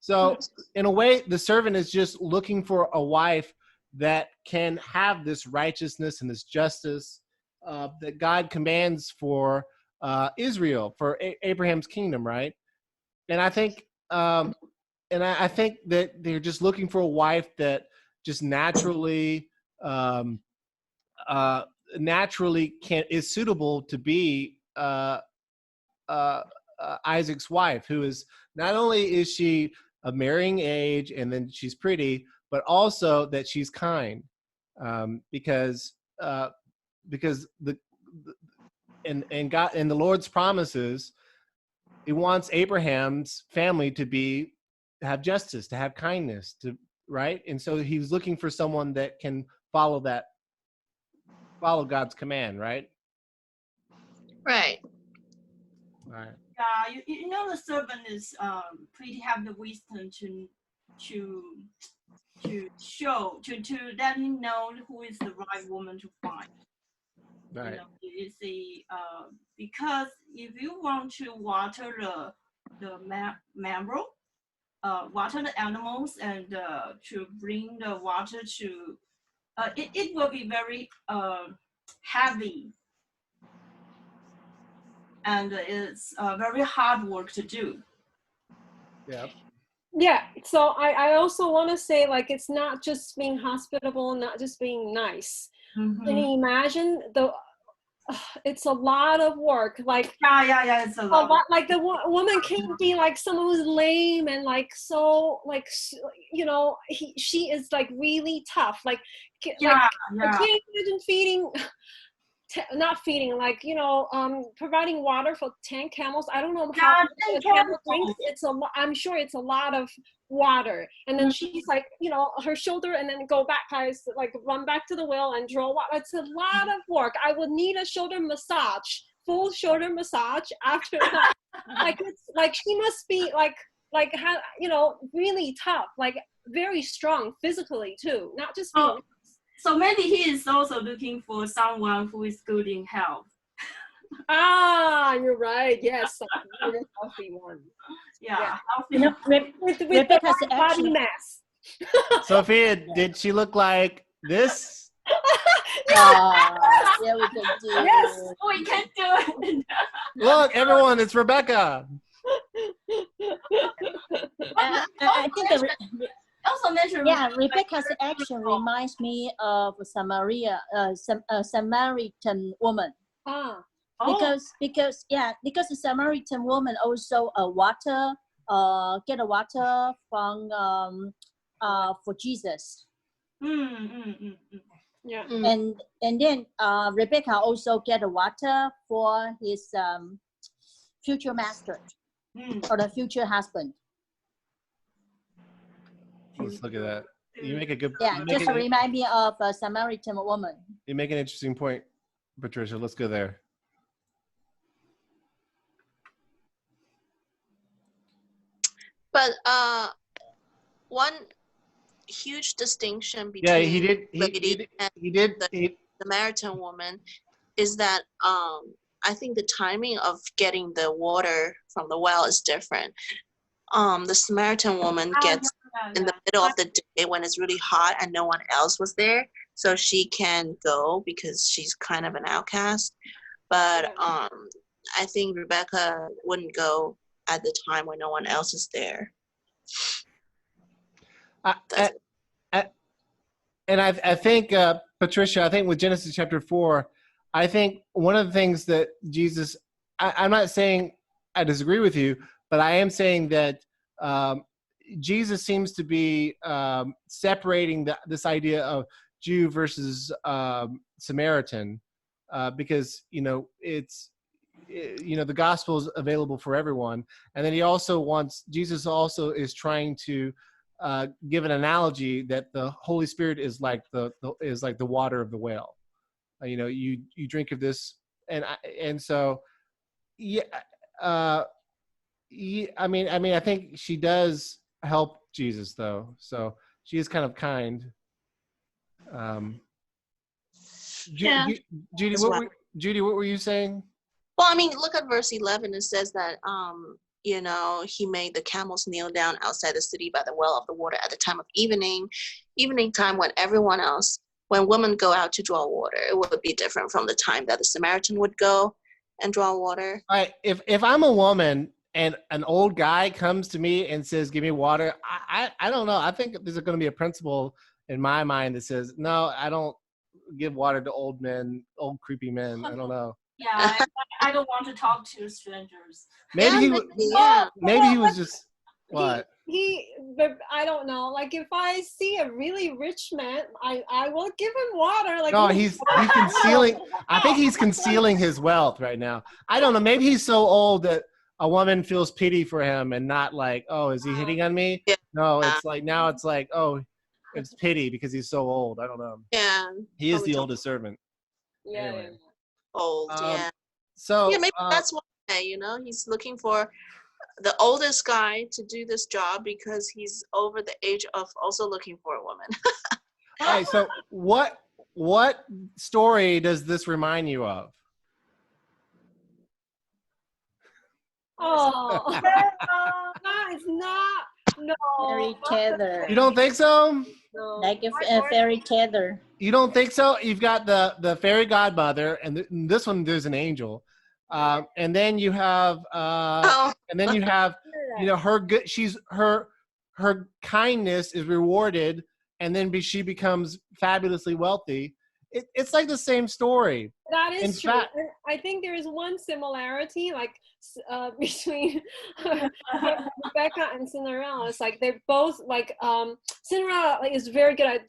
Speaker 1: So in a way, the servant is just looking for a wife that can have this righteousness and this justice that God commands for Israel, for Abraham's kingdom, right? And I think, I think that they're just looking for a wife that just naturally is suitable to be Isaac's wife, who is not only is she of marrying age and then she's pretty, but also that she's kind, because God and the Lord's promises, He wants Abraham's family to have justice, to have kindness, right? And so He was looking for someone that can follow God's command, right?
Speaker 5: Right.
Speaker 1: Right.
Speaker 7: You know the servant is pretty have the wisdom to show to let him know who is the right woman to find.
Speaker 1: Right.
Speaker 7: You know, you see, because if you want to water the mangrove, water the animals, and to bring the water to, it will be very heavy, and it's very hard work to do.
Speaker 1: Yeah.
Speaker 3: Yeah, so I also want to say, like, it's not just being hospitable, not just being nice.
Speaker 7: Mhm.
Speaker 3: Can you imagine it's a lot of work. Like,
Speaker 7: yeah, it's a lot.
Speaker 3: Like the woman can't be like someone who's lame and like so like you know, she is like really tough. Like, I can't imagine feeding. Not feeding, like, you know, providing water for 10 camels. I don't know how much a camel drinks. I'm sure it's a lot of water. And then she's like, you know, her shoulder, and then go back, guys, like run back to the well and draw water. It's a lot of work. I would need a shoulder massage, full shoulder massage after that. Like, it's like she must be like you know, really tough, like very strong physically too, not just being.
Speaker 7: So maybe he is also looking for someone who is good in health.
Speaker 3: Ah, you're right. Yes, a really healthy one.
Speaker 7: Yeah.
Speaker 4: You know,
Speaker 3: With
Speaker 4: Rebecca's
Speaker 3: the body
Speaker 4: action.
Speaker 3: mass.
Speaker 1: Sophia, did she look like this?
Speaker 4: Yeah, we can do.
Speaker 3: Yes,
Speaker 7: we can do it.
Speaker 1: Look, everyone, it's Rebecca.
Speaker 4: I think
Speaker 7: also mentioned.
Speaker 4: Yeah, Rebecca's action reminds me of Samaritan woman.
Speaker 3: Ah.
Speaker 4: Because the Samaritan woman also get a water from for Jesus.
Speaker 3: Yeah.
Speaker 4: And then Rebecca also get a water for his future master or the future husband.
Speaker 1: Let's look at that. You make a good.
Speaker 4: Yeah, just remind me of a Samaritan woman.
Speaker 1: You make an interesting point, Patricia. Let's go there.
Speaker 5: But one huge distinction between the Samaritan woman is that I think the timing of getting the water from the well is different. The Samaritan woman gets in the middle of the day when it's really hot and no one else was there, so she can go because she's kind of an outcast. But I think Rebecca wouldn't go at the time when no one else is there.
Speaker 1: And I think, Patricia, I think with Genesis chapter 4, I think one of the things that Jesus, I'm not saying I disagree with you, but I am saying that Jesus seems to be separating this idea of Jew versus Samaritan because, you know, the gospel is available for everyone. And then Jesus also is trying to give an analogy that the Holy Spirit is like the water of the well. You know, you drink of this, and so I mean, I think she does help Jesus though, so she is kind of kind. Judy, what were you saying?
Speaker 5: Well, I mean, look at verse 11. It says that you know, he made the camels kneel down outside the city by the well of the water at the time of evening time when women go out to draw water. It would be different from the time that the Samaritan would go and draw water.
Speaker 1: All right, if I'm a woman and an old guy comes to me and says, give me water, I don't know. I think there's going to be a principle in my mind that says, no, I don't give water to old men, old creepy men. I don't know.
Speaker 7: Yeah, I don't want to talk to strangers.
Speaker 1: Maybe he was just what?
Speaker 3: I don't know. Like, if I see a really rich man, I will give him water. Like,
Speaker 1: no, he's concealing. I think he's concealing his wealth right now. I don't know. Maybe he's so old that a woman feels pity for him and not like, oh, is he hitting on me? No, it's like now it's like, oh, it's pity because he's so old. I don't know.
Speaker 5: Yeah,
Speaker 1: he is the oldest servant.
Speaker 3: Yeah.
Speaker 1: Anyway.
Speaker 5: Old, yeah.
Speaker 1: So
Speaker 5: yeah, maybe that's why, you know, he's looking for the oldest guy to do this job because he's over the age of also looking for a woman.
Speaker 1: All right. So what What story does this remind you of?
Speaker 3: Oh, that is not. No.
Speaker 4: Fairy tale.
Speaker 1: You don't think so?
Speaker 3: No.
Speaker 4: Like a fairy tale.
Speaker 1: You don't think so? You've got the fairy godmother, and in this one there's an angel, and then you have
Speaker 5: Oh,
Speaker 1: her good. Her kindness is rewarded, and then she becomes fabulously wealthy. It's like the same story.
Speaker 3: That
Speaker 1: In
Speaker 3: is true.
Speaker 1: fact-
Speaker 3: I think there is one similarity, like between Rebecca and Cinderella. It's like they're both like Cinderella is very good at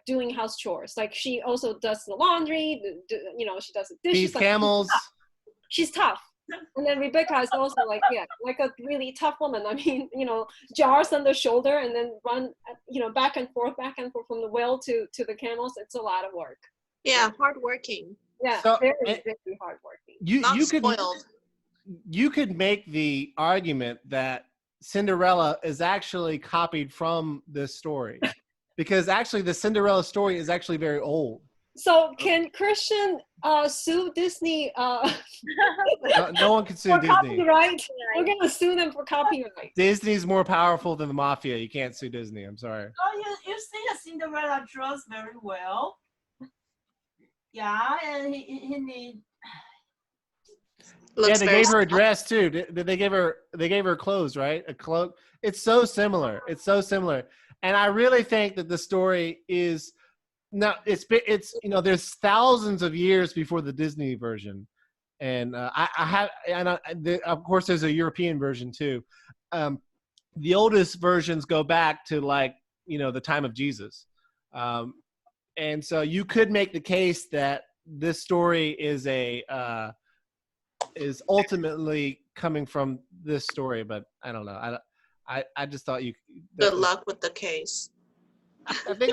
Speaker 3: doing house chores. Like she also does the laundry. She does the dishes.
Speaker 1: These camels.
Speaker 3: She's tough. And then Rebecca is also like a really tough woman. I mean, jars on the shoulder and then run, back and forth from the well to the camels. It's a lot of work.
Speaker 5: yeah, hardworking.
Speaker 3: Yeah,
Speaker 1: So,
Speaker 3: very, very hardworking.
Speaker 5: Not
Speaker 1: You could
Speaker 5: spoiled.
Speaker 1: you could make the argument that Cinderella is actually copied from this story, because actually the Cinderella story is actually very old.
Speaker 3: So can Christian sue Disney
Speaker 1: No one can sue
Speaker 3: for
Speaker 1: Disney.
Speaker 3: copyright? We're gonna sue them for copyright.
Speaker 1: Disney's more powerful than the mafia. You can't sue Disney. I'm sorry.
Speaker 7: Oh, you see the Cinderella dress very well. Yeah, and he need.
Speaker 5: Looks
Speaker 1: Yeah, they
Speaker 5: very
Speaker 1: gave her a dress too. They gave her clothes, right? A cloak. It's so similar. It's so similar. And I really think that the story is there's thousands of years before the Disney version, and of course there's a European version too. The oldest versions go back to the time of Jesus, and so you could make the case that this story is ultimately coming from this story, but I don't know. I just thought
Speaker 5: good luck with the case.
Speaker 1: I think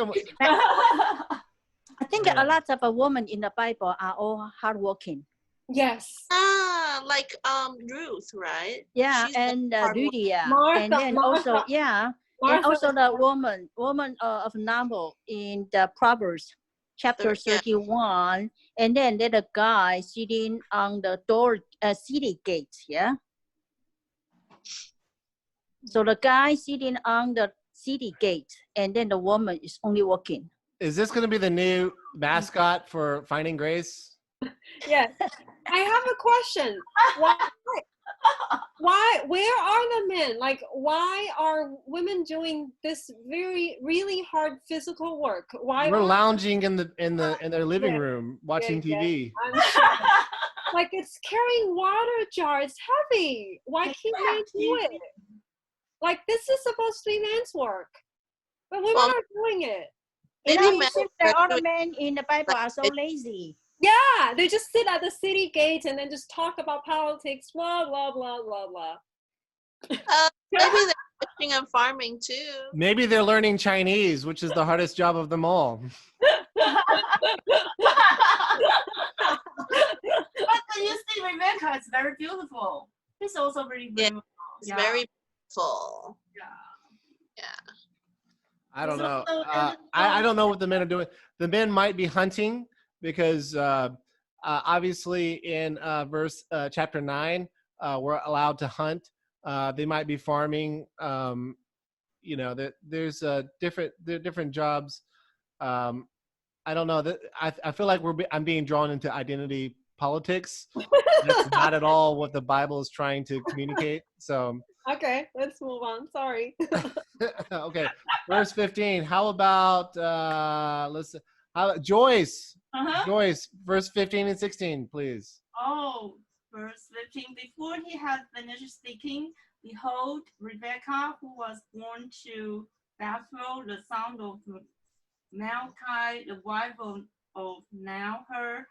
Speaker 4: I think a lot of women in the Bible are all hardworking.
Speaker 3: Yes.
Speaker 5: Like Ruth, right?
Speaker 4: Yeah,
Speaker 5: She's
Speaker 4: and
Speaker 5: hardworking.
Speaker 4: Lydia,
Speaker 3: Martha,
Speaker 4: and then also and
Speaker 3: Martha.
Speaker 4: also the woman of Nabal in the Proverbs chapter
Speaker 5: Yeah.
Speaker 4: 31, and then there's a guy sitting on the door city gate. Yeah. So the guy sitting on the city gate, and then the woman is only walking.
Speaker 1: Is this going to be the new mascot for Finding Grace?
Speaker 3: Yes. I have a question. Why? Where are the men? Like, why are women doing this really hard physical work? Why?
Speaker 1: We're lounging in their living room watching
Speaker 3: yeah.
Speaker 1: TV.
Speaker 3: I'm sure. Like, it's carrying water jars. It's heavy. Why can't they do it? Like, this is supposed to be men's work, but women are doing it.
Speaker 5: Maybe men
Speaker 4: All the men in the Bible are so lazy.
Speaker 3: Yeah, they just sit at the city gate and then just talk about politics, blah, blah, blah, blah, blah.
Speaker 5: Maybe they're fishing and farming too.
Speaker 1: Maybe they're learning Chinese, which is the hardest job of them all.
Speaker 7: But you see, Rebecca is very beautiful. She's also very beautiful.
Speaker 5: It's very beautiful.
Speaker 7: Yeah.
Speaker 1: I don't know.
Speaker 7: So,
Speaker 1: I don't know what the men are doing. The men might be hunting because obviously in chapter 9, we're allowed to hunt. They might be farming. There's different jobs. I don't know. That I feel like I'm being drawn into identity politics. That's not at all what the Bible is trying to communicate. So.
Speaker 3: Okay, let's move on. Sorry.
Speaker 1: Okay, verse 15. How about Joyce? Joyce, verse 15 and 16, please.
Speaker 7: Oh, verse 15. Before he had finished speaking, behold, Rebekah, who was born to Bethuel, the son of Malchi, the wife of Nahor,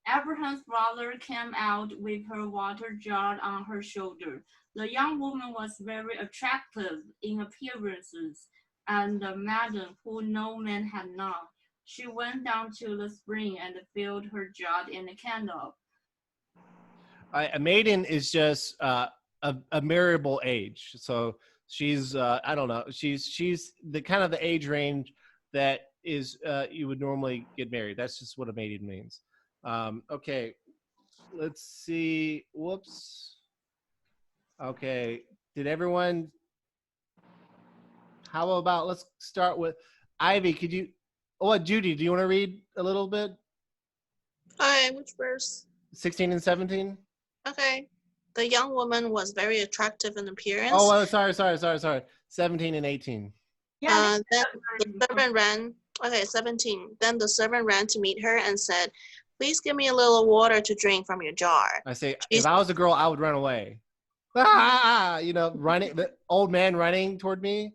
Speaker 7: Abraham's brother, came out with her water jar on her shoulder. The young woman was very attractive in appearances, and a maiden who no man had known. She went down to the spring and filled her jar in a candle.
Speaker 1: A maiden is just a marriable age. So she's I don't know. She's the kind of the age range that is you would normally get married. That's just what a maiden means. Okay, let's see. Whoops. Okay, did everyone? How about let's start with Ivy? Could you? Oh, Judy, do you want to read a little bit?
Speaker 5: Hi, which verse?
Speaker 1: 16 and 17.
Speaker 5: Okay. The young woman was very attractive in appearance.
Speaker 1: Oh, sorry. 17 and 18.
Speaker 7: Yeah.
Speaker 5: Then the servant ran. Okay, 17. Then the servant ran to meet her and said, "Please give me a little water to drink from your jar."
Speaker 1: I say,
Speaker 5: She's-
Speaker 1: if I was a girl, I would run away. You know, running, the old man running toward me.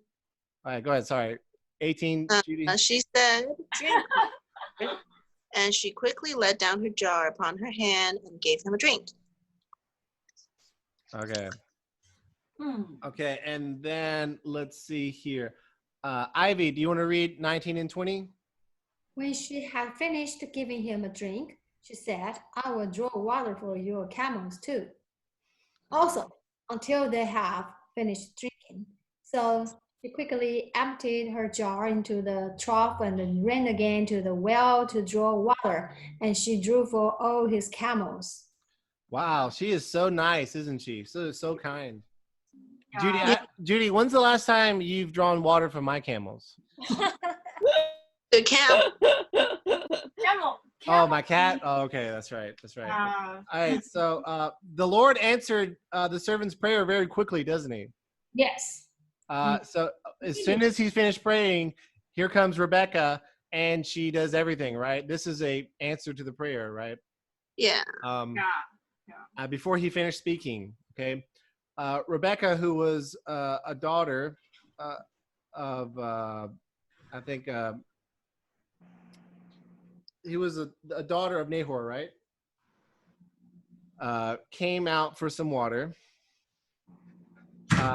Speaker 1: All right, go ahead. Sorry. 18, Judy.
Speaker 5: She said, "Drink." And she quickly let down her jar upon her hand and gave him a drink.
Speaker 1: Okay.
Speaker 7: Hmm.
Speaker 1: Okay, and then let's see here. Ivy, do you want to read 19 and 20?
Speaker 2: When she had finished giving him a drink, she said, "I will draw water for your camels too. Also, until they have finished drinking." So she quickly emptied her jar into the trough and then ran again to the well to draw water, and she drew for all his camels.
Speaker 1: Wow, she is so nice, isn't she? So kind. Judy,
Speaker 7: Yeah.
Speaker 1: Judy, when's the last time you've drawn water for my camels?
Speaker 5: The camel.
Speaker 7: Camel.
Speaker 1: Oh, my cat? Oh, okay, that's right. All right, so the Lord answered the servant's prayer very quickly, doesn't he?
Speaker 2: Yes.
Speaker 1: So as soon as he's finished praying, here comes Rebecca, and she does everything, right? This is a answer to the prayer, right?
Speaker 5: Yeah.
Speaker 1: Before he finished speaking, okay? Rebecca, who was a daughter of, I think, he was a daughter of Nahor, right? Came out for some water.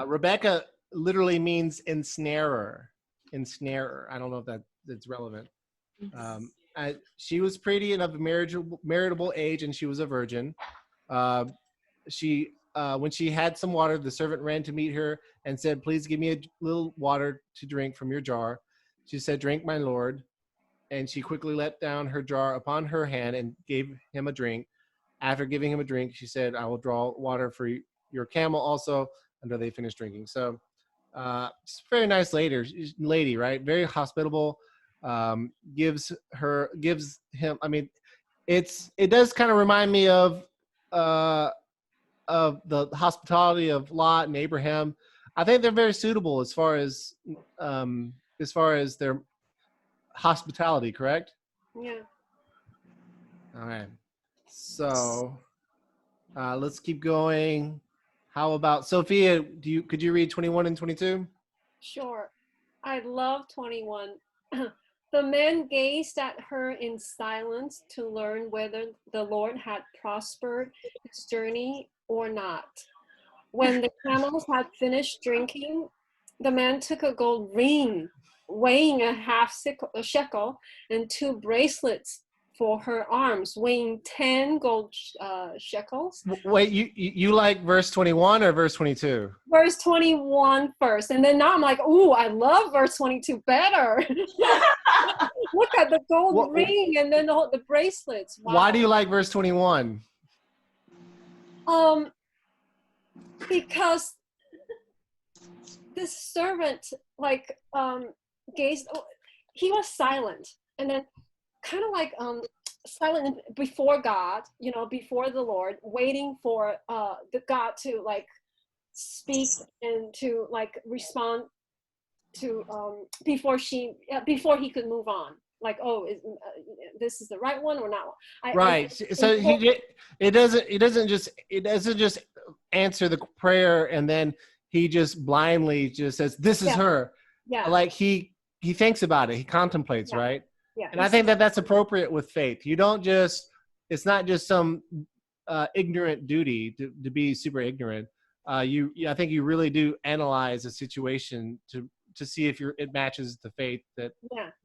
Speaker 1: Rebecca literally means ensnarer. I don't know if that's relevant. She was pretty and of a marriageable age, and she was a virgin. When she had some water, the servant ran to meet her and said, "Please give me a little water to drink from your jar." She said, "Drink, my lord." And she quickly let down her jar upon her hand and gave him a drink. After giving him a drink, she said, "I will draw water for your camel also," until they finished drinking. So she's a very nice lady, right? Very hospitable. Gives him, I mean, it does kind of remind me of the hospitality of Lot and Abraham. I think they're very suitable as far as their hospitality, correct?
Speaker 3: Yeah.
Speaker 1: All right. So let's keep going. How about Sophia? Could you read 21 and 22?
Speaker 3: Sure. I love 21. The man gazed at her in silence to learn whether the Lord had prospered his journey or not. When the camels had finished drinking, the man took a gold ring weighing a shekel and 2 bracelets for her arms weighing 10 gold shekels.
Speaker 1: Wait, you like verse 21 or verse 22?
Speaker 3: Verse 21 first, and then now I'm like, ooh, I love verse 22 better. Look at the gold ring and then the bracelets. Wow.
Speaker 1: Why do you like verse 21?
Speaker 3: Because this servant gazed. He was silent, and then kind of like silent before God, before the Lord, waiting for the God to like speak and to like respond to before he could move on. Like, oh, this is the right one or not?
Speaker 1: Right. So it doesn't just answer the prayer and then he just blindly just says, "This is her."
Speaker 3: Yeah.
Speaker 1: Like he thinks about it. He contemplates, right?
Speaker 3: Yeah.
Speaker 1: And I think that's appropriate with faith. You don't just, it's not just some ignorant duty to be super ignorant. I think you really do analyze a situation to see if it matches the faith that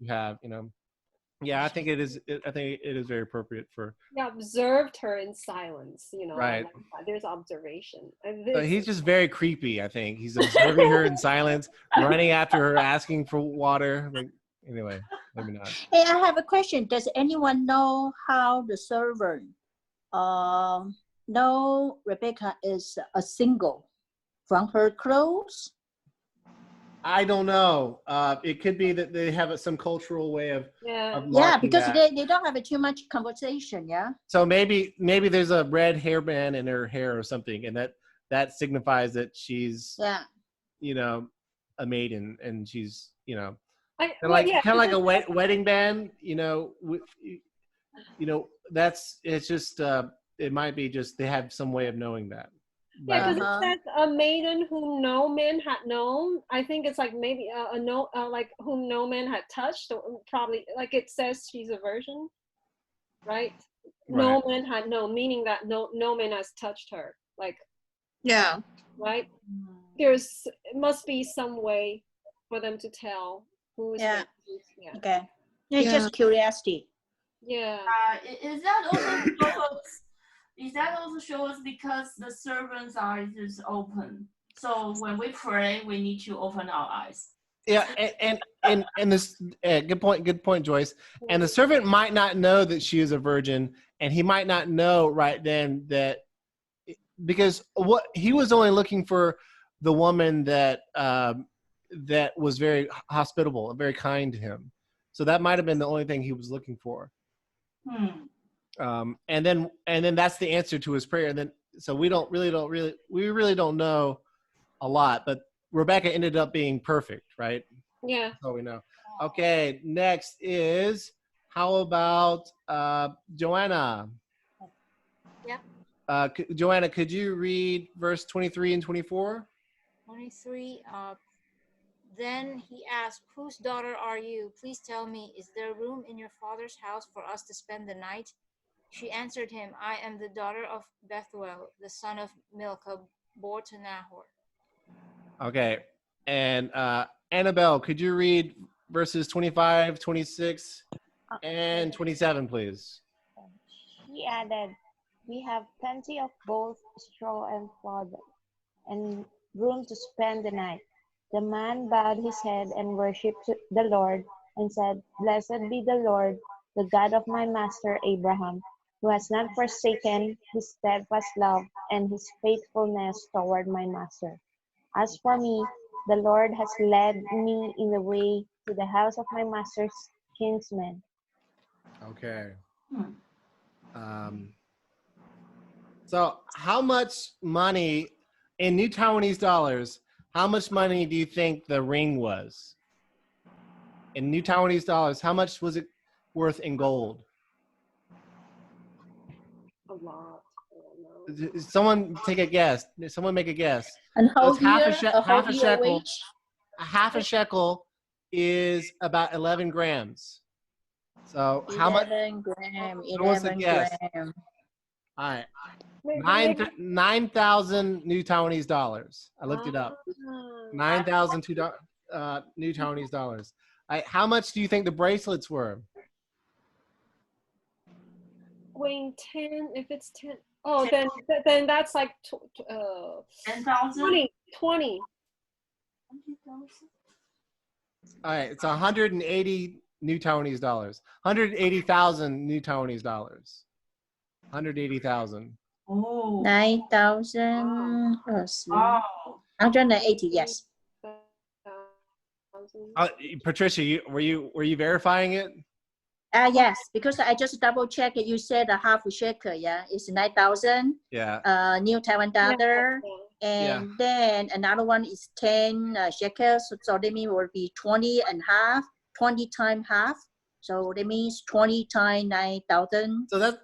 Speaker 1: you have, Yeah, I think it is. I think it is very appropriate for.
Speaker 3: He observed her in silence,
Speaker 1: Right.
Speaker 3: There's observation.
Speaker 1: But he's just very creepy. I think he's observing her in silence, running after her, asking for water. Anyway. maybe not.
Speaker 4: Hey, I have a question. Does anyone know how the servant know Rebecca is a single from her clothes?
Speaker 1: I don't know. It could be that they have some cultural way of
Speaker 3: Yeah.
Speaker 4: Yeah,
Speaker 1: marking
Speaker 4: because
Speaker 1: that.
Speaker 4: they don't have too much conversation, yeah?
Speaker 1: So maybe there's a red hairband in her hair or something, and that signifies that she's
Speaker 4: Yeah.
Speaker 1: you know a maiden, and she's kind
Speaker 3: Well,
Speaker 1: of
Speaker 3: yeah,
Speaker 1: like a
Speaker 3: because-
Speaker 1: wedding band. It's just it might be just they have some way of knowing that.
Speaker 3: Yeah, because
Speaker 4: Uh-huh.
Speaker 3: it says a maiden whom no man had known. I think it's like maybe like whom no man had touched. Or probably like it says she's a virgin, right? No man had known, meaning that no man has touched her. Like,
Speaker 5: Yeah.
Speaker 3: right? It must be some way for them to tell who's
Speaker 4: Yeah.
Speaker 3: yeah.
Speaker 4: Okay. It's just curiosity.
Speaker 3: Yeah.
Speaker 7: Is that also show us? Is that also show us because the servant's eyes is open? So when we pray, we need to open our eyes.
Speaker 1: Yeah, and this good point, Joyce. And the servant might not know that she is a virgin, and he might not know right then that because what he was only looking for the woman that that was very hospitable and very kind to him. So that might have been the only thing he was looking for. And then that's the answer to his prayer. And then so we really don't know a lot, but Rebecca ended up being perfect, right?
Speaker 3: Yeah.
Speaker 1: That's all we know. Okay, next is how about Joanna?
Speaker 8: Yep.
Speaker 1: Joanna, could you read verse 23 and 24?
Speaker 8: 23. Then he asked, "Whose daughter are you? Please tell me, is there room in your father's house for us to spend the night?" She answered him, "I am the daughter of Bethuel, the son of Milcah, born to Nahor."
Speaker 1: Okay, and Annabelle, could you read verses 25, 26, and 27, please?
Speaker 9: He added, "We have plenty of both straw and fodder, and room to spend the night." The man bowed his head and worshipped the Lord and said, "Blessed be the Lord, the God of my master Abraham, who has not forsaken his steadfast love and his faithfulness toward my master. As for me, the Lord has led me in the way to the house of my master's kinsman."
Speaker 1: Okay. So how much money in New Taiwanese dollars, how much money do you think the ring was? In New Taiwanese dollars, how much was it worth in gold?
Speaker 3: A lot. I don't know.
Speaker 1: Someone take a guess. Someone make a guess.
Speaker 4: And
Speaker 1: So
Speaker 4: whole
Speaker 1: it's half a
Speaker 4: year,
Speaker 1: half a shekel.
Speaker 4: wage?
Speaker 1: A half a shekel is about 11 grams. So how much?
Speaker 4: 11 gram,
Speaker 1: Who wants to
Speaker 4: 11
Speaker 1: guess?
Speaker 4: gram.
Speaker 1: All right.
Speaker 3: Maybe-
Speaker 1: 9,000 New Taiwanese dollars. I looked it up.
Speaker 3: Ah.
Speaker 1: 9,000 New Taiwanese dollars. How much do you think the bracelets were?
Speaker 3: Weighing 10, if it's 10. Oh, then that's like
Speaker 7: 10,000.
Speaker 3: 20.
Speaker 1: All right, it's 180 New Taiwanese dollars. 180,000 New Taiwanese dollars. 180,000.
Speaker 7: Oh.
Speaker 4: 9,000. Let's see.
Speaker 7: Wow.
Speaker 4: 180, yes.
Speaker 1: Patricia, were you verifying it?
Speaker 4: Yes, because I just double checked it. You said a half a shekel, yeah, it's 9,000
Speaker 1: Yeah.
Speaker 4: New Taiwan dollar. And then another one is 10 shekels. So that means it will be 20 and half, 20 times half. So that means 20 times 9,000.
Speaker 1: So that's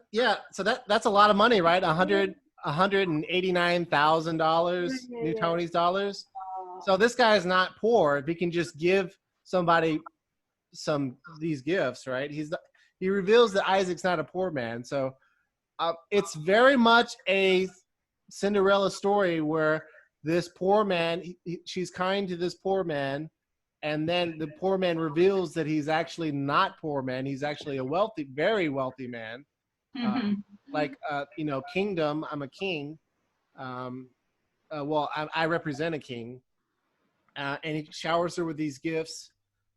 Speaker 1: a lot of money, right? $189,000 New Taiwanese dollars. So this guy is not poor if he can just give somebody these gifts, right? He reveals that Isaac's not a poor man. So it's very much a Cinderella story where this poor man, she's kind to this poor man, and then the poor man reveals that he's actually not poor man. He's actually a wealthy, very wealthy man. Kingdom. I'm a king. I represent a king. And he showers her with these gifts.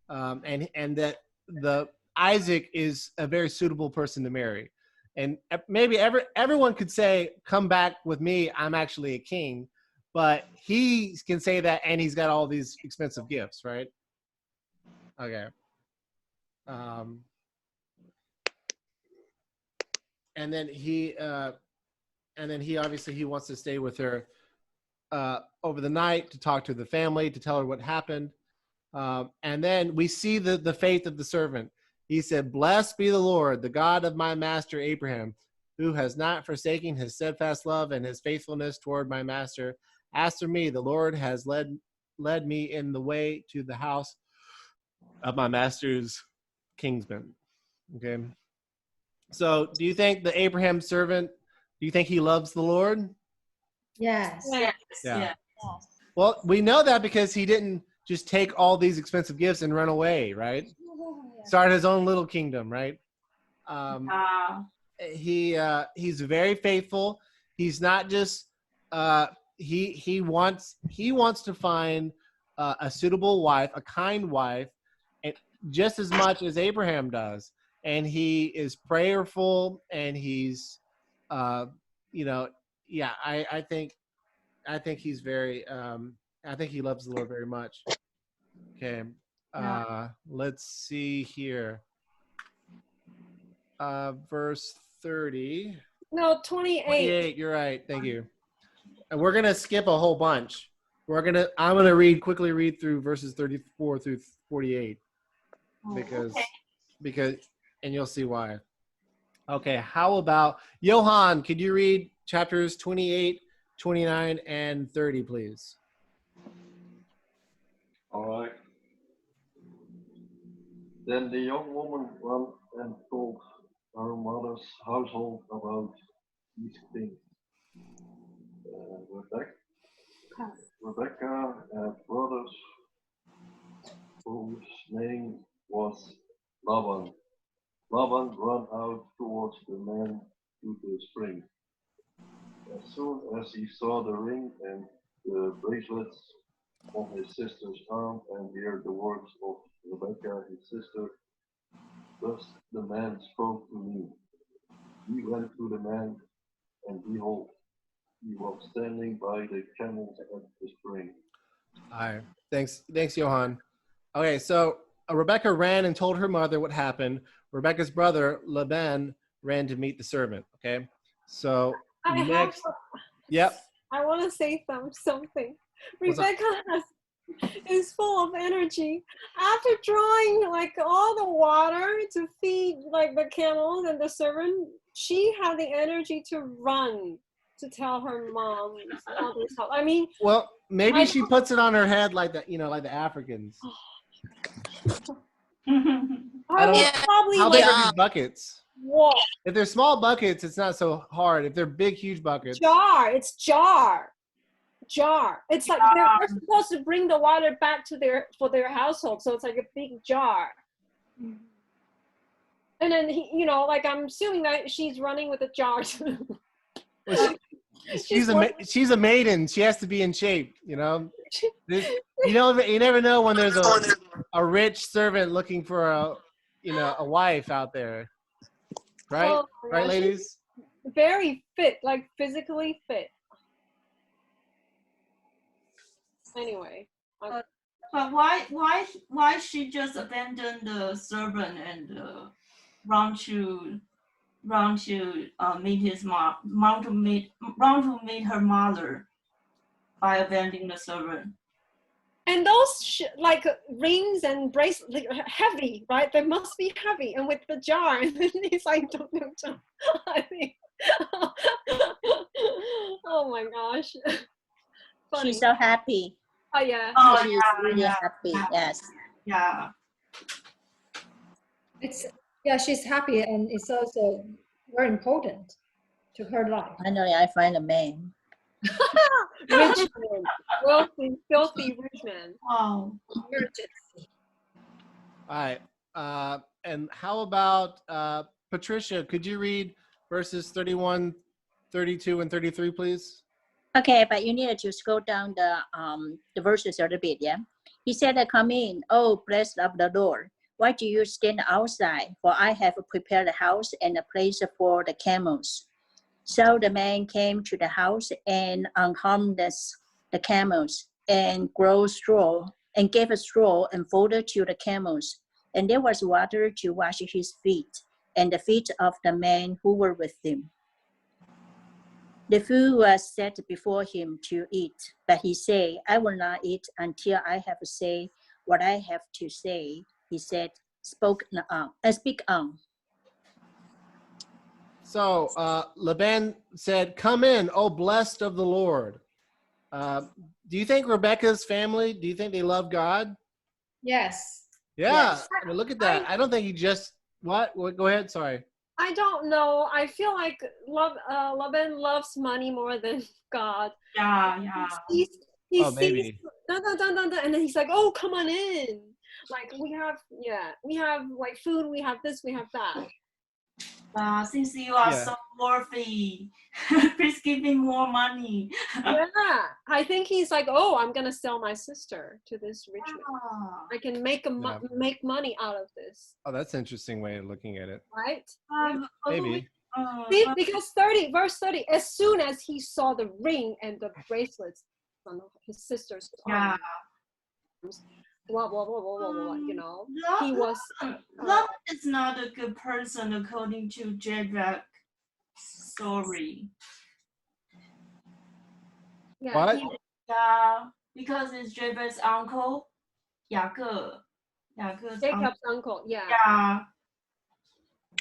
Speaker 1: And that Isaac is a very suitable person to marry. And maybe everyone could say, come back with me, I'm actually a king. But he can say that, and he's got all these expensive gifts, right? Okay. And then he obviously he wants to stay with her over the night to talk to the family, to tell her what happened. And then we see the faith of the servant. He said, "Blessed be the Lord, the God of my master Abraham, who has not forsaken his steadfast love and his faithfulness toward my master. As for me, the Lord has led me in the way to the house of my master's kinsman." Okay. So do you think the Abraham servant, do you think he loves the Lord?
Speaker 2: Yes.
Speaker 7: Yes.
Speaker 1: Yeah.
Speaker 7: Yeah.
Speaker 1: Well, we know that because he didn't just take all these expensive gifts and run away, right? Start his own little kingdom, right? He's very faithful. He's not just he wants to find a suitable wife, a kind wife, and just as much as Abraham does. And he is prayerful, and he's I think he's very I think he loves the Lord very much. Okay. Let's see here. Verse 30.
Speaker 3: No, 28.
Speaker 1: 28, you're right. Thank you. And we're gonna skip a whole bunch. I'm gonna quickly read through verses 34 through 48. Because and you'll see why. Okay, how about Johan, could you read chapters 28, 29, and 30, please?
Speaker 10: All right. Then the young woman ran and told her mother's household about these things. Rebecca had brothers whose name was Laban. Laban ran out towards the man to the spring. As soon as he saw the ring and the bracelets on his sister's arm and heard the words of Rebecca, his sister, thus the man spoke to me. We went to the man, and behold, he was standing by the camels at the spring.
Speaker 1: All right. Thanks, Johan. Okay, so Rebecca ran and told her mother what happened. Rebecca's brother, Laban, ran to meet the servant. Okay, so next. Yep.
Speaker 3: I want to say something. Rebecca is full of energy. After drawing like all the water to feed like the camels and the servant, she had the energy to run to tell her mom all this help. I mean,
Speaker 1: well, maybe she puts it on her head like that, like the Africans.
Speaker 3: Probably
Speaker 1: how big are these buckets?
Speaker 3: Whoa.
Speaker 1: If they're small buckets, it's not so hard. If they're big, huge buckets.
Speaker 3: It's jar. It's like they're supposed to bring the water back to for their household, so it's like a big jar. And then like I'm assuming that she's running with a jar too.
Speaker 1: Well, she's a maiden. She has to be in shape, You never know when there's a rich servant looking for a wife out there, right?
Speaker 3: Oh,
Speaker 1: right, ladies.
Speaker 3: Very fit, like physically fit. Anyway.
Speaker 7: But why she just abandoned the servant and run to meet his mom, run to meet her mother by abandoning the servant?
Speaker 3: And those like rings and bracelets, heavy, right? They must be heavy. And with the jar, and then he's like, don't. I mean, oh my gosh. Funny.
Speaker 4: She's so happy.
Speaker 3: Oh yeah.
Speaker 7: Oh,
Speaker 4: she's really happy. Yes.
Speaker 7: Yeah.
Speaker 2: She's happy, and it's also very important to her life.
Speaker 4: Finally, I find a man.
Speaker 3: Rich man. Wealthy, filthy rich man.
Speaker 7: Oh.
Speaker 2: Emergency.
Speaker 1: All right. And how about Patricia? Could you read verses 31, 32, and 33, please?
Speaker 4: Okay, but you need to scroll down the verses a little bit, yeah? He said, come in, oh, blessed of the Lord. Why do you stand outside? For I have prepared a house and a place for the camels. So the man came to the house and unharnessed the camels and gave a straw and fodder to the camels. And there was water to wash his feet and the feet of the men who were with him. The food was set before him to eat, but he said, I will not eat until I have said what I have to say. He said, speak on.
Speaker 1: So Laban said, come in, O blessed of the Lord. Do you think Rebecca's family, do you think they love God?
Speaker 2: Yes.
Speaker 1: Yeah.
Speaker 2: Yes.
Speaker 1: I mean, look at that. I don't think he just, what? Go ahead. Sorry.
Speaker 3: I don't know. I feel like Laban loves money more than God.
Speaker 7: Yeah.
Speaker 3: He
Speaker 1: Oh,
Speaker 3: sees,
Speaker 1: maybe.
Speaker 3: dun, dun, dun, dun, dun, and then he's like, oh, come on in. Like we have like food, we have this, we have that.
Speaker 7: Since you are
Speaker 1: Yeah.
Speaker 7: so worthy, please give me more money.
Speaker 3: Yeah, I think he's like, oh, I'm gonna sell my sister to this rich man.
Speaker 7: Ah.
Speaker 3: I can make make money out of this,
Speaker 1: Oh, that's an interesting way of looking at it.
Speaker 3: right?
Speaker 1: Maybe.
Speaker 3: See, because verse 30, as soon as he saw the ring and the bracelets on his sister's arms, blah, blah, blah, blah, blah, blah, you know, he was.
Speaker 7: Lot is not a good person according to Jabbok's story.
Speaker 3: Yeah,
Speaker 1: What?
Speaker 7: Yeah, because it's Jabbok's uncle, Jacob's
Speaker 3: Jacob's uncle, yeah.
Speaker 7: Yeah.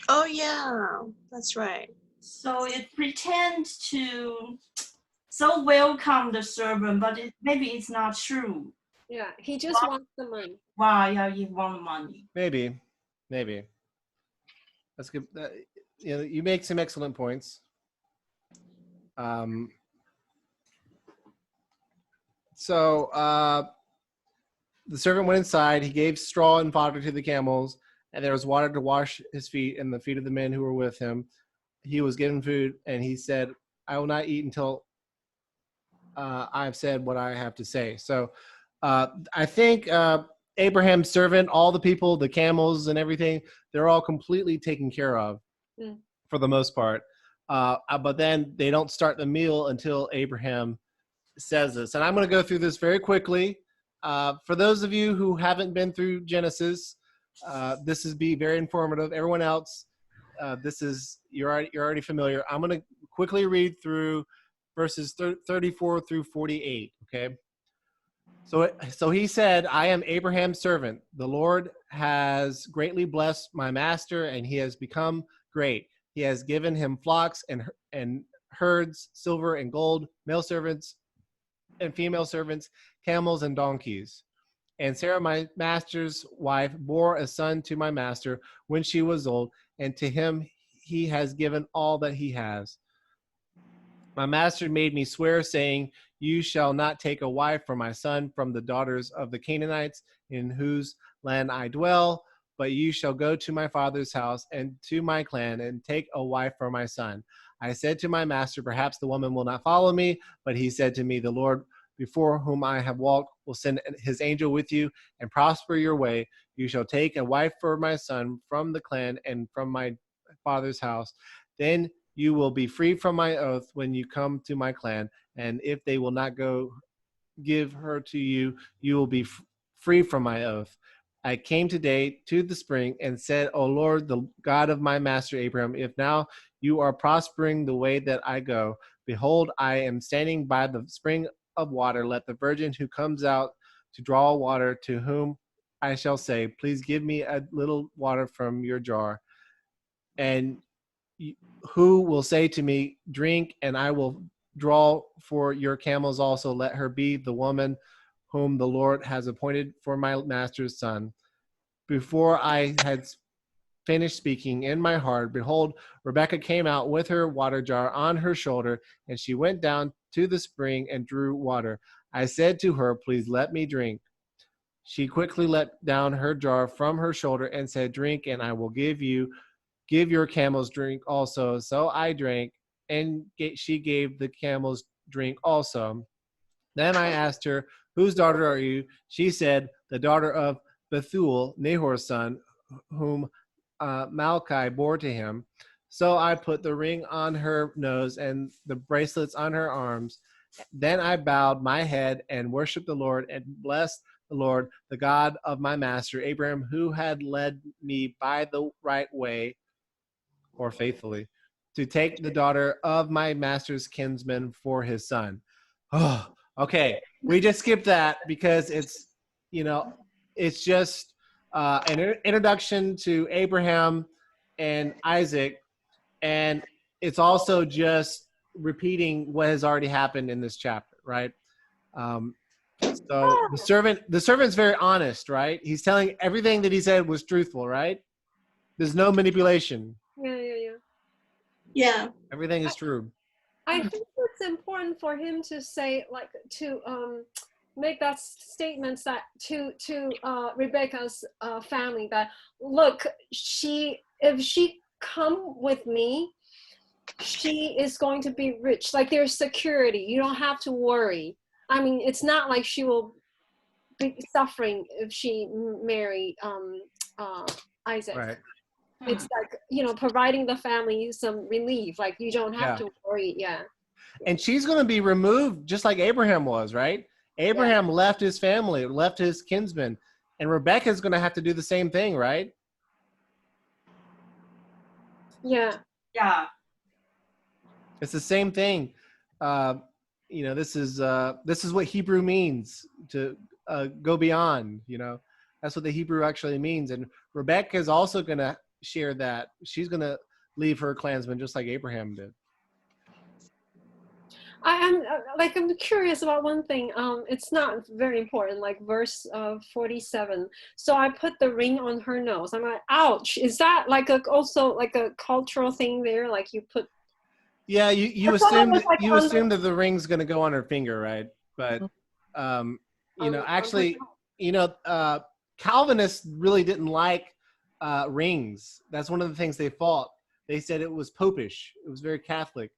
Speaker 5: Oh yeah, that's right.
Speaker 7: So it pretends to so welcome the servant, but maybe it's not true.
Speaker 3: Yeah, he just wants the money.
Speaker 7: Wow, yeah, you want money.
Speaker 1: Maybe. That's good. You make some excellent points. So the servant went inside. He gave straw and fodder to the camels, and there was water to wash his feet and the feet of the men who were with him. He was given food, and he said, I will not eat until I've said what I have to say. So I think Abraham's servant, all the people, the camels and everything, they're all completely taken care of for the most part. But then they don't start the meal until Abraham says this. And I'm going to go through this very quickly. For those of you who haven't been through Genesis, this is be very informative. Everyone else, you're already familiar. I'm going to quickly read through verses 34 through 48. Okay. So he said, I am Abraham's servant. The Lord has greatly blessed my master, and he has become great. He has given him flocks and herds, silver and gold, male servants and female servants, camels and donkeys. And Sarah, my master's wife, bore a son to my master when she was old, and to him he has given all that he has. My master made me swear, saying, you shall not take a wife for my son from the daughters of the Canaanites in whose land I dwell, but you shall go to my father's house and to my clan and take a wife for my son. I said to my master, perhaps the woman will not follow me, but he said to me, the Lord before whom I have walked will send his angel with you and prosper your way. You shall take a wife for my son from the clan and from my father's house. Then you will be free from my oath when you come to my clan, and if they will not go give her to you, you will be free from my oath. I came today to the spring and said, O Lord, the God of my master Abraham, if now you are prospering the way that I go, behold, I am standing by the spring of water. Let the virgin who comes out to draw water, to whom I shall say, please give me a little water from your jar, and who will say to me, drink, and I will draw for your camels also. Let her be the woman whom the Lord has appointed for my master's son. Before I had finished speaking in my heart, behold, Rebekah came out with her water jar on her shoulder, and she went down to the spring and drew water. I said to her, please let me drink. She quickly let down her jar from her shoulder and said, drink, and I will give your camels drink also. So I drank, and she gave the camels drink also. Then I asked her, whose daughter are you? She said, the daughter of Bethuel, Nahor's son, whom Malachi bore to him. So I put the ring on her nose and the bracelets on her arms. Then I bowed my head and worshiped the Lord and blessed the Lord, the God of my master Abraham, who had led me by the right way, or faithfully, to take the daughter of my master's kinsman for his son. Oh, okay. We just skipped that because it's, it's just an introduction to Abraham and Isaac, and it's also just repeating what has already happened in this chapter, right? So the servant's very honest, right? He's telling everything that he said was truthful, right? There's no manipulation.
Speaker 3: Yeah.
Speaker 1: Everything is true.
Speaker 3: I think it's important for him to say, like, to make that statement that to Rebecca's family that, look, if she come with me, she is going to be rich. Like, there's security. You don't have to worry. I mean, it's not like she will be suffering if she marry Isaac.
Speaker 1: Right.
Speaker 3: It's like, providing the family some relief. Like, you don't have to worry. Yeah.
Speaker 1: And she's going to be removed just like Abraham was, right? Abraham left his family, left his kinsmen, and Rebecca's going to have to do the same thing, right?
Speaker 3: Yeah.
Speaker 7: Yeah.
Speaker 1: It's the same thing. This is what Hebrew means, to go beyond. That's what the Hebrew actually means. And Rebecca is also going to share that. She's going to leave her clansmen just like Abraham did.
Speaker 3: I'm curious about one thing. It's not very important, like verse 47. So I put the ring on her nose. I'm like, ouch. Is that also like a cultural thing there? Like, you put.
Speaker 1: Yeah, you assume that the ring's going to go on her finger, right? But actually, Calvinists really didn't like rings. That's one of the things they fought. They said it was popish. It was very Catholic.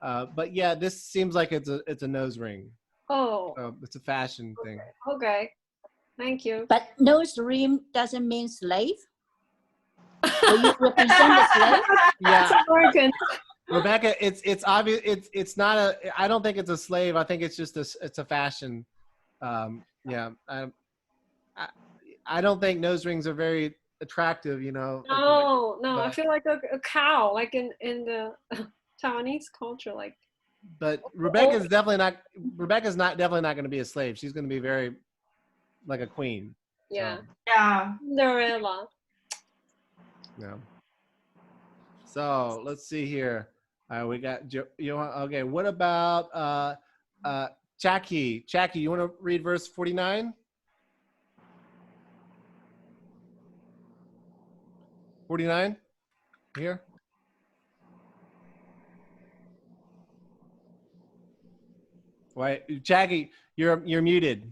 Speaker 1: But yeah, this seems like it's a nose ring.
Speaker 3: Oh.
Speaker 1: It's a fashion thing.
Speaker 3: Okay. Thank you.
Speaker 4: But nose ring doesn't mean slave. So you represent the slave?
Speaker 1: Yeah.
Speaker 3: That's American.
Speaker 1: Rebecca, it's obvious. It's not a. I don't think it's a slave. I think it's just it's a fashion. Yeah. I don't think nose rings are very attractive.
Speaker 3: No.
Speaker 1: But,
Speaker 3: I feel like a cow, like in the Taiwanese culture, like.
Speaker 1: But Rebecca's definitely not. Rebecca's definitely not going to be a slave. She's going to be very, like a queen.
Speaker 3: Yeah.
Speaker 1: So.
Speaker 7: Yeah.
Speaker 3: Cinderella.
Speaker 1: Yeah. So let's see here. We got okay. What about Jackie? Jackie, you want to read verse 49? 49 here. Wait, Jackie, you're muted.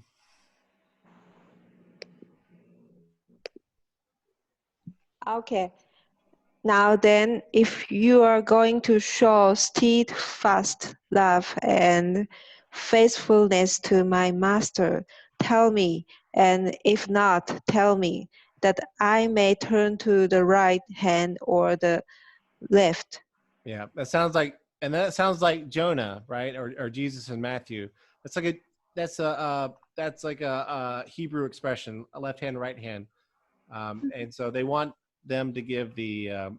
Speaker 6: Okay. Now then, if you are going to show steadfast love and faithfulness to my master, tell me, and if not, tell me, that I may turn to the right hand or the left.
Speaker 1: Yeah, that sounds like Jonah, right? Or Jesus in Matthew. That's like a Hebrew expression, a left hand, right hand, and so they want them to give the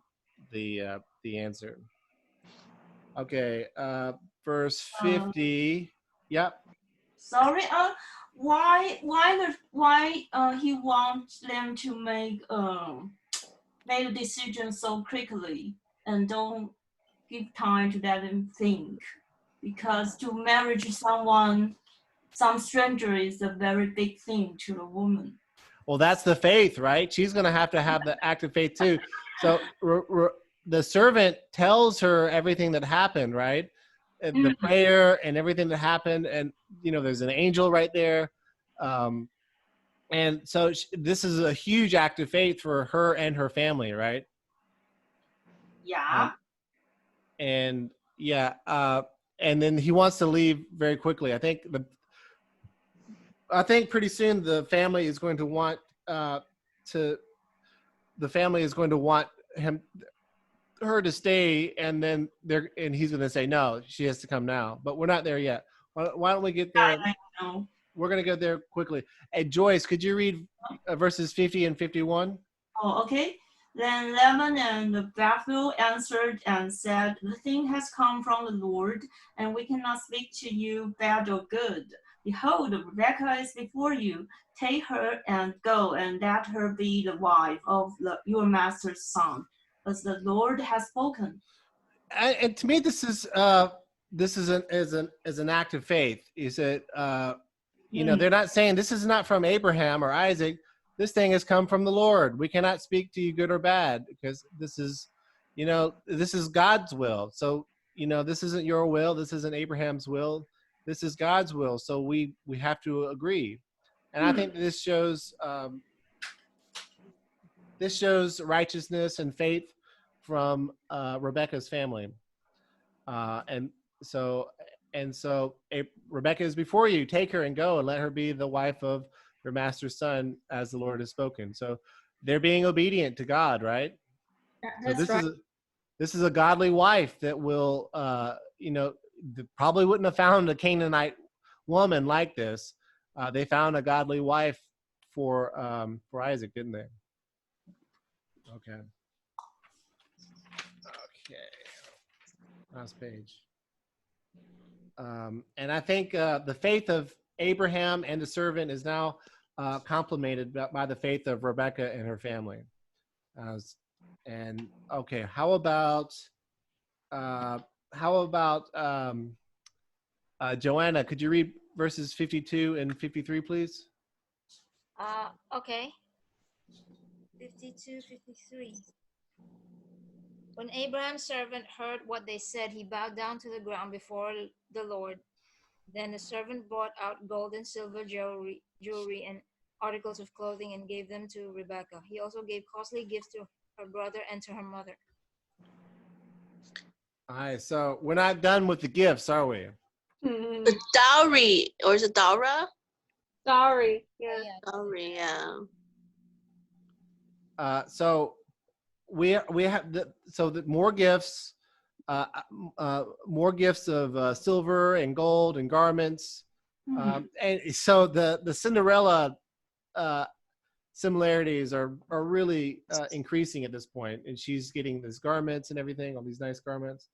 Speaker 1: answer. Okay, verse 50. Yep.
Speaker 7: Sorry. Why he wants them to make a decision so quickly and don't give time to let them think? Because to marry some stranger is a very big thing to the woman.
Speaker 1: Well, that's the faith, right? She's going to have the active faith too. So the servant tells her everything that happened, right? And the prayer and everything that happened. And, there's an angel right there. And so this is a huge act of faith for her and her family, right?
Speaker 7: Yeah.
Speaker 1: And then he wants to leave very quickly. I think pretty soon the family is going to want the the family is going to want her to stay, and then he's going to say no, she has to come now. But we're not there yet. Why don't we get there?
Speaker 7: I know.
Speaker 1: We're going to go there quickly. Hey, Joyce, could you read verses 50 and 51?
Speaker 7: Oh, okay. Then Laban and Bethuel answered and said, the thing has come from the Lord, and we cannot speak to you bad or good. Behold, Rebekah is before you. Take her and go, and let her be the wife of your master's son, as the Lord has spoken.
Speaker 1: And to me, this is an act of faith. Is it? They're not saying this is not from Abraham or Isaac. This thing has come from the Lord. We cannot speak to you good or bad because this is God's will. So, this isn't your will. This isn't Abraham's will. This is God's will. So we have to agree. And I think this shows righteousness and faith from Rebekah's family. And so Rebekah is before you. Take her and go and let her be the wife of your master's son, as the Lord has spoken. So they're being obedient to God, right?
Speaker 2: That's right.
Speaker 1: This is a godly wife that will, probably wouldn't have found a Canaanite woman like this. They found a godly wife for Isaac, didn't they? Okay. Last page. And I think the faith of Abraham and the servant is now complemented by the faith of Rebekah and her family. How about Joanna? Could you read verses 52 and 53, please?
Speaker 8: Okay. 52, 53. When Abraham's servant heard what they said, he bowed down to the ground before the Lord. Then the servant brought out gold and silver jewelry and articles of clothing and gave them to Rebekah. He also gave costly gifts to her brother and to her mother.
Speaker 1: All right, so we're not done with the gifts, are we?
Speaker 5: The dowry, or is it dowra?
Speaker 3: Dowry, yeah.
Speaker 5: Dowry, yeah.
Speaker 1: So we have more gifts. More gifts of silver and gold and garments. And so the Cinderella similarities are really increasing at this point. And she's getting these garments and everything, all these nice garments.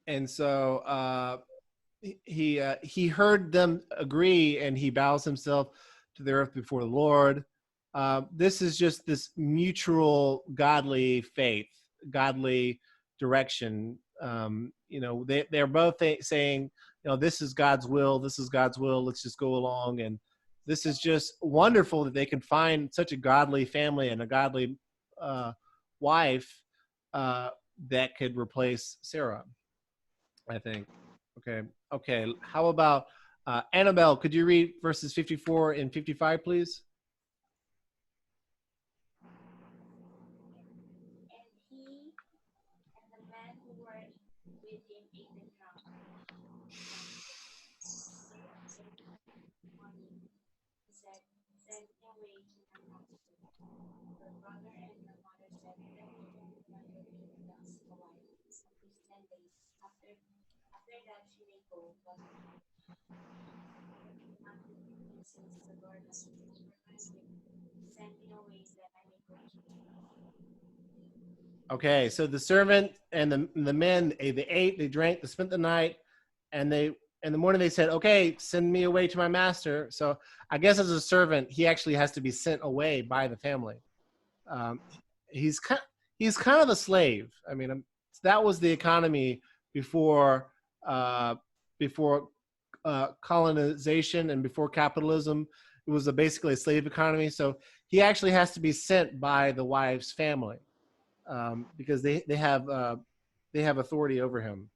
Speaker 1: And so he heard them agree, and he bows himself to the earth before the Lord. This is just this mutual godly faith, godly direction. They're both saying, this is God's will. This is God's will. Let's just go along. And this is just wonderful that they can find such a godly family and a godly wife that could replace Sarah, I think. Okay. How about Annabelle? Could you read verses 54 and 55, please? Okay, so the servant and the men, they ate, they drank, they spent the night, and in the morning they said, okay, send me away to my master. So I guess as a servant, he actually has to be sent away by the family. He's kind of a slave. I mean, that was the economy before colonization and before capitalism. It was basically a slave economy. So he actually has to be sent by the wife's family. Because they have authority over him.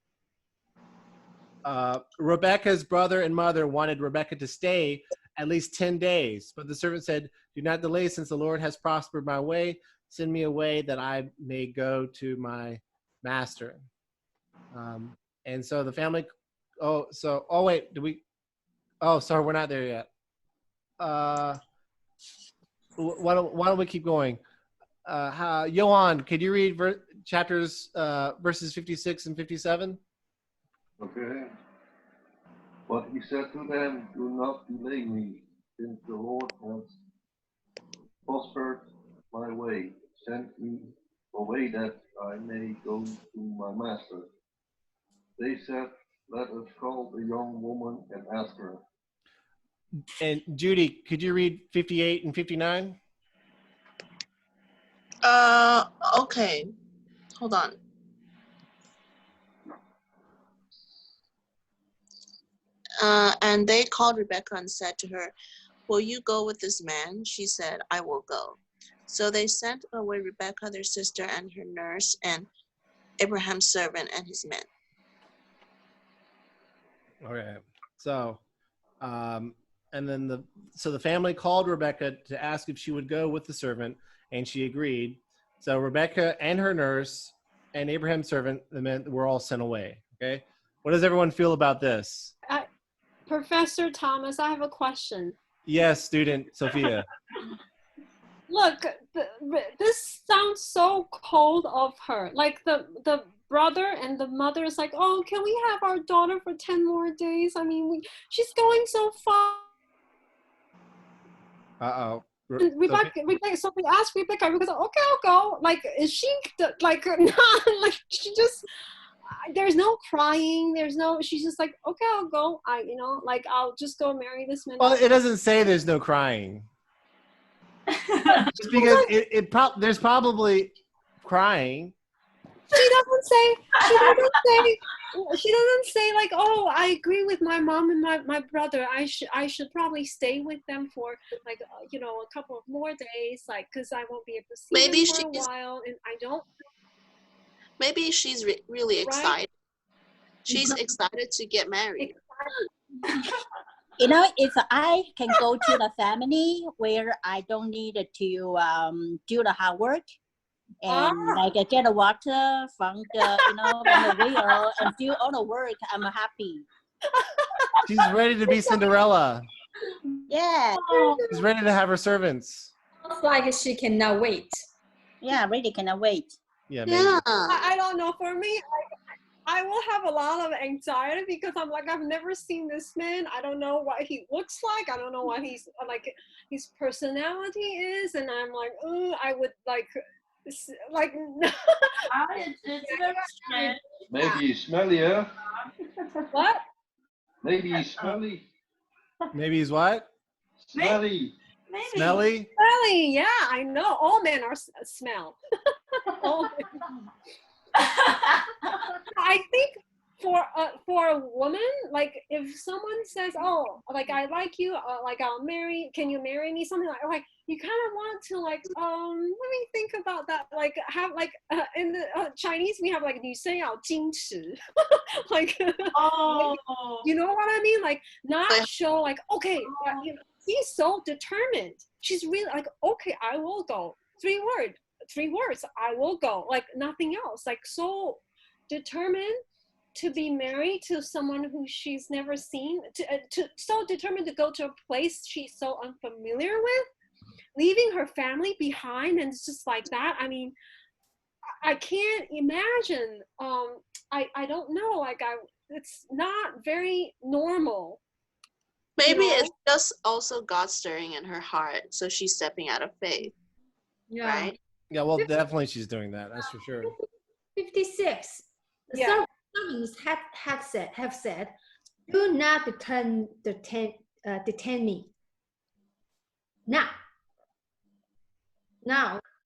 Speaker 1: Rebekah's brother and mother wanted Rebekah to stay at least 10 days, but the servant said, do not delay, since the Lord has prospered my way. Send me away that I may go to my master. And so the family, sorry, we're not there yet. why don't we keep going? Johan, could you read chapters verses 56 and 57?
Speaker 10: Okay. But he said to them, do not delay me, since the Lord has prospered my way. Send me away that I may go to my master. They said, let us call the young woman and ask her.
Speaker 1: And Judy, could you read 58 and 59?
Speaker 5: Okay. Hold on. And they called Rebekah and said to her, will you go with this man? She said, I will go. So they sent away Rebekah, their sister, and her nurse, and Abraham's servant and his men.
Speaker 1: Okay. So, and then the family called Rebekah to ask if she would go with the servant, and she agreed. So Rebekah and her nurse and Abraham's servant, the men, were all sent away. Okay. What does everyone feel about this?
Speaker 3: Professor Thomas, I have a question.
Speaker 1: Yes, student Sophia.
Speaker 3: Look, this sounds so cold of her. Like the brother and the mother is like, oh, can we have our daughter for 10 more days? I mean, she's going so far.
Speaker 1: Uh-oh.
Speaker 3: Rebecca, so we asked Rebecca, okay, I'll go. Like, is she like not like she just? There's no crying. There's no. She's just like, okay, I'll go. I'll just go marry this man.
Speaker 1: Well, it doesn't say there's no crying. Just because there's probably crying.
Speaker 3: She doesn't say like, oh, I agree with my mom and my brother. I should probably stay with them for like a couple of more days, like, because I won't be able to see them for a while, and I don't.
Speaker 5: Maybe she's really excited. Right? She's excited to get married.
Speaker 4: If I can go to the family where I don't need to do the hard work and get the water from the from the wheel and do all the work, I'm happy.
Speaker 1: She's ready to be Cinderella.
Speaker 4: Yeah.
Speaker 1: She's ready to have her servants.
Speaker 2: Looks like she cannot wait.
Speaker 4: Yeah, really cannot wait.
Speaker 1: Yeah. Maybe.
Speaker 3: I don't know. For me, I will have a lot of anxiety because I'm like, I've never seen this man. I don't know what he looks like. I don't know what his personality is, and I'm like, I would like.
Speaker 7: It's very strange.
Speaker 10: Maybe he's smelly, huh?
Speaker 3: What?
Speaker 10: Maybe he's smelly.
Speaker 1: Maybe he's what?
Speaker 10: Smelly.
Speaker 7: Maybe.
Speaker 1: Smelly?
Speaker 3: Smelly, yeah, I know. All men are smell. I think for a woman, like if someone says, oh, like I like you, like can you marry me? Something like you kind of want to like, let me think about that. Like have like in the Chinese we have like 女生要矜持, like you know what I mean? Like not show like okay, she's so determined. She's really like okay, I will go. 3 words, I will go. Like nothing else. Like so determined to be married to someone who she's never seen, so determined to go to a place she's so unfamiliar with, leaving her family behind, and it's just like that. I mean, I can't imagine. I don't know. Like it's not very normal.
Speaker 5: Maybe it's just also God stirring in her heart, so she's stepping out of faith.
Speaker 2: Yeah.
Speaker 5: Right?
Speaker 1: Yeah, well, definitely she's doing that. That's for sure.
Speaker 2: 56.
Speaker 3: Yeah.
Speaker 2: Servants have said, do not detain me. Now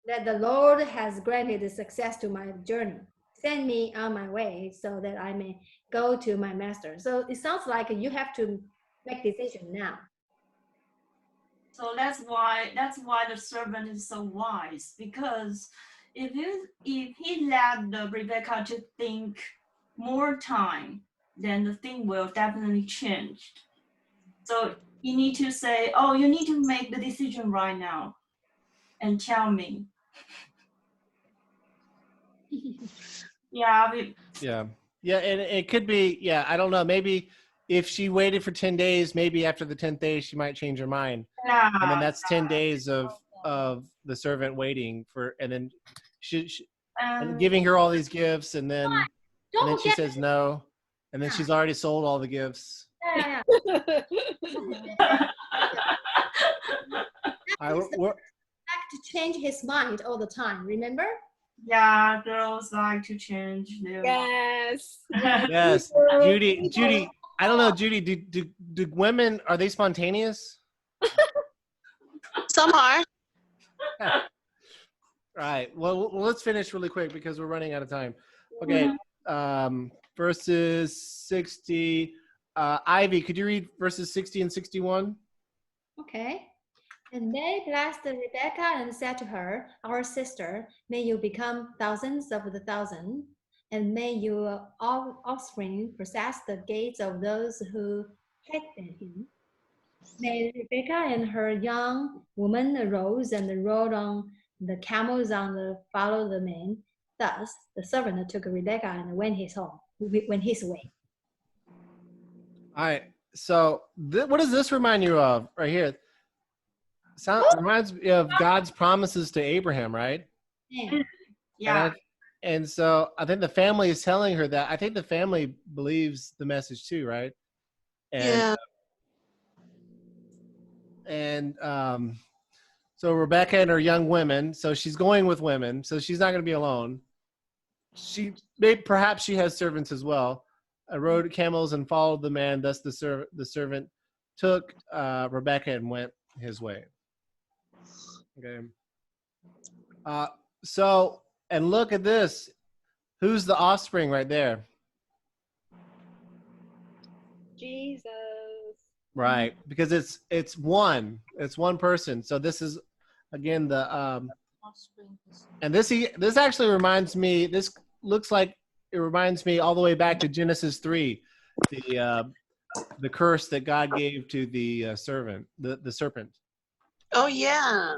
Speaker 2: that the Lord has granted success to my journey, send me on my way so that I may go to my master. So it sounds like you have to make decision now.
Speaker 7: So that's why the servant is so wise, because if he let Rebecca to think more time, then the thing will definitely change. So you need to say, oh, you need to make the decision right now and tell me.
Speaker 1: Yeah, and it could be, I don't know, maybe if she waited for 10 days, maybe after the 10th day, she might change her mind.
Speaker 7: Yeah.
Speaker 1: And then that's 10 days of the servant waiting for, and then and giving her all these gifts, and then
Speaker 2: Don't
Speaker 1: she
Speaker 2: forget.
Speaker 1: says no, and then she's already sold all the gifts.
Speaker 2: Yeah.
Speaker 1: All right, we're,
Speaker 2: Like to change his mind all the time. Remember?
Speaker 7: Yeah, girls like to change their
Speaker 3: Yes.
Speaker 1: yes, Judy. I don't know, Judy. Do women, are they spontaneous?
Speaker 5: Some are.
Speaker 1: All right. Well, let's finish really quick because we're running out of time. Okay. Verses 60. Ivy, could you read verses 60 and 61?
Speaker 2: Okay. And they blessed Rebekah and said to her, "Our sister, may you become thousands of the thousand, and may your offspring possess the gates of those who hate him." May Rebekah and her young woman arose and rode on the camels on the follow the men. Thus the servant took Rebekah and went his way.
Speaker 1: All right. So what does this remind you of right here? Reminds me of God's promises to Abraham, right?
Speaker 2: Yeah.
Speaker 7: yeah.
Speaker 1: And so I think the family is telling her that. I think the family believes the message too, right? And,
Speaker 5: Yeah.
Speaker 1: And so Rebecca and her young women. So she's going with women. So she's not going to be alone. Perhaps she has servants as well. Rode camels and followed the man. Thus the servant took Rebecca and went his way. Okay. So, and look at this. Who's the offspring right there?
Speaker 3: Jesus.
Speaker 1: Right, because it's one person. So this is again the and this actually reminds me. This looks like it reminds me all the way back to Genesis 3, the curse that God gave to the serpent.
Speaker 5: Oh yeah.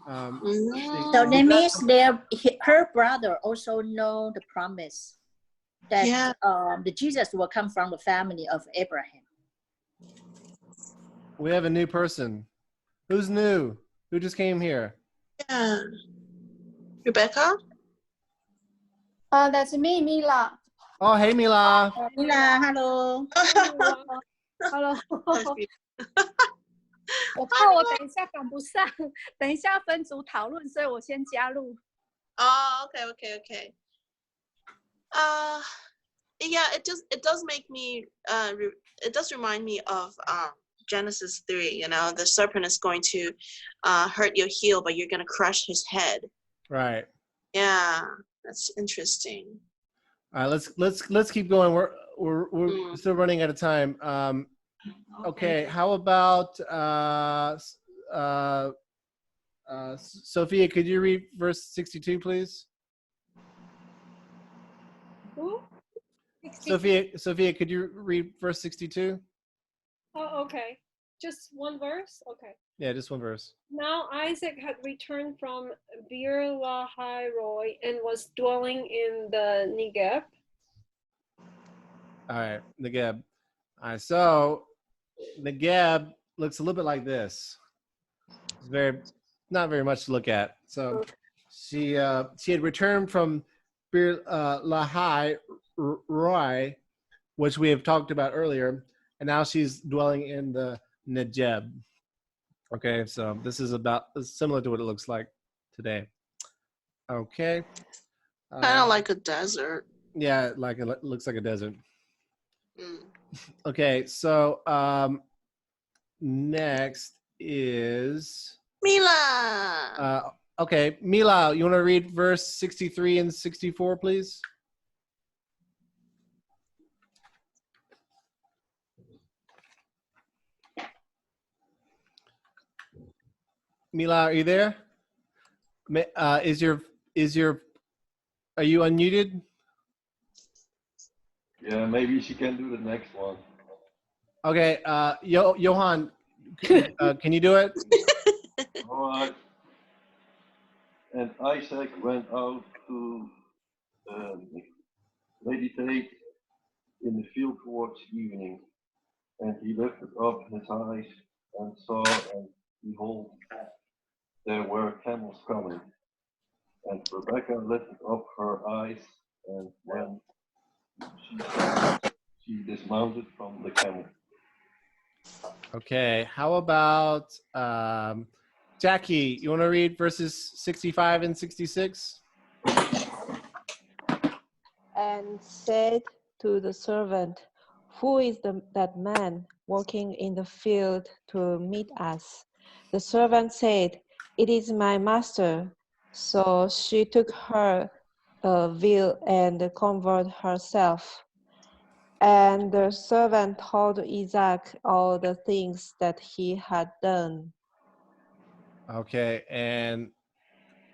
Speaker 4: So that means her brother also know the promise that the Jesus will come from the family of Abraham.
Speaker 1: We have a new person. Who's new? Who just came here?
Speaker 5: Yeah. Rebecca?
Speaker 11: That's me, Mila.
Speaker 1: Oh, hey, Mila.
Speaker 4: Mila, hello.
Speaker 11: Hello. 我怕我等一下赶不上，等一下分组讨论，所以我先加入。
Speaker 5: Oh, okay. Yeah, it does make me it does remind me of Genesis 3. You know, the serpent is going to hurt your heel, but you're going to crush his head.
Speaker 1: Right.
Speaker 5: Yeah, that's interesting.
Speaker 1: All right, let's keep going. We're still running out of time. Okay, how about Sophia? Could you read verse 62, please?
Speaker 3: Who?
Speaker 1: Sophia, could you read verse 62?
Speaker 3: Oh, okay. Just one verse? Okay.
Speaker 1: Yeah, just one verse.
Speaker 3: Now Isaac had returned from Beer Lahai Roi and was dwelling in the Negev.
Speaker 1: All right, Negeb. All right, so Negeb looks a little bit like this. It's not very much to look at. So she had returned from Beer Lahai Roi, which we have talked about earlier, and now she's dwelling in the Negeb. Okay, so this is similar to what it looks like today. Okay.
Speaker 5: Kind of like a desert.
Speaker 1: Yeah, it looks like a desert. Okay, so next is
Speaker 5: Mila.
Speaker 1: Okay, Mila, you want to read verse 63 and 64, please? Mila, are you there? Are you unmuted?
Speaker 10: Yeah, maybe she can do the next one.
Speaker 1: Okay, Johan, can you do it?
Speaker 10: All right. And Isaac went out to meditate in the field towards evening. And he lifted up his eyes and saw, and behold, there were camels coming. And Rebekah lifted up her eyes, and when she saw them, she dismounted from the camel.
Speaker 1: Okay, how about Jackie? You want to read verses 65 and 66?
Speaker 6: And said to the servant, "Who is that man walking in the field to meet us?" The servant said, "It is my master." So she took her veil and covered herself. And the servant told Isaac all the things that he had done.
Speaker 1: Okay, and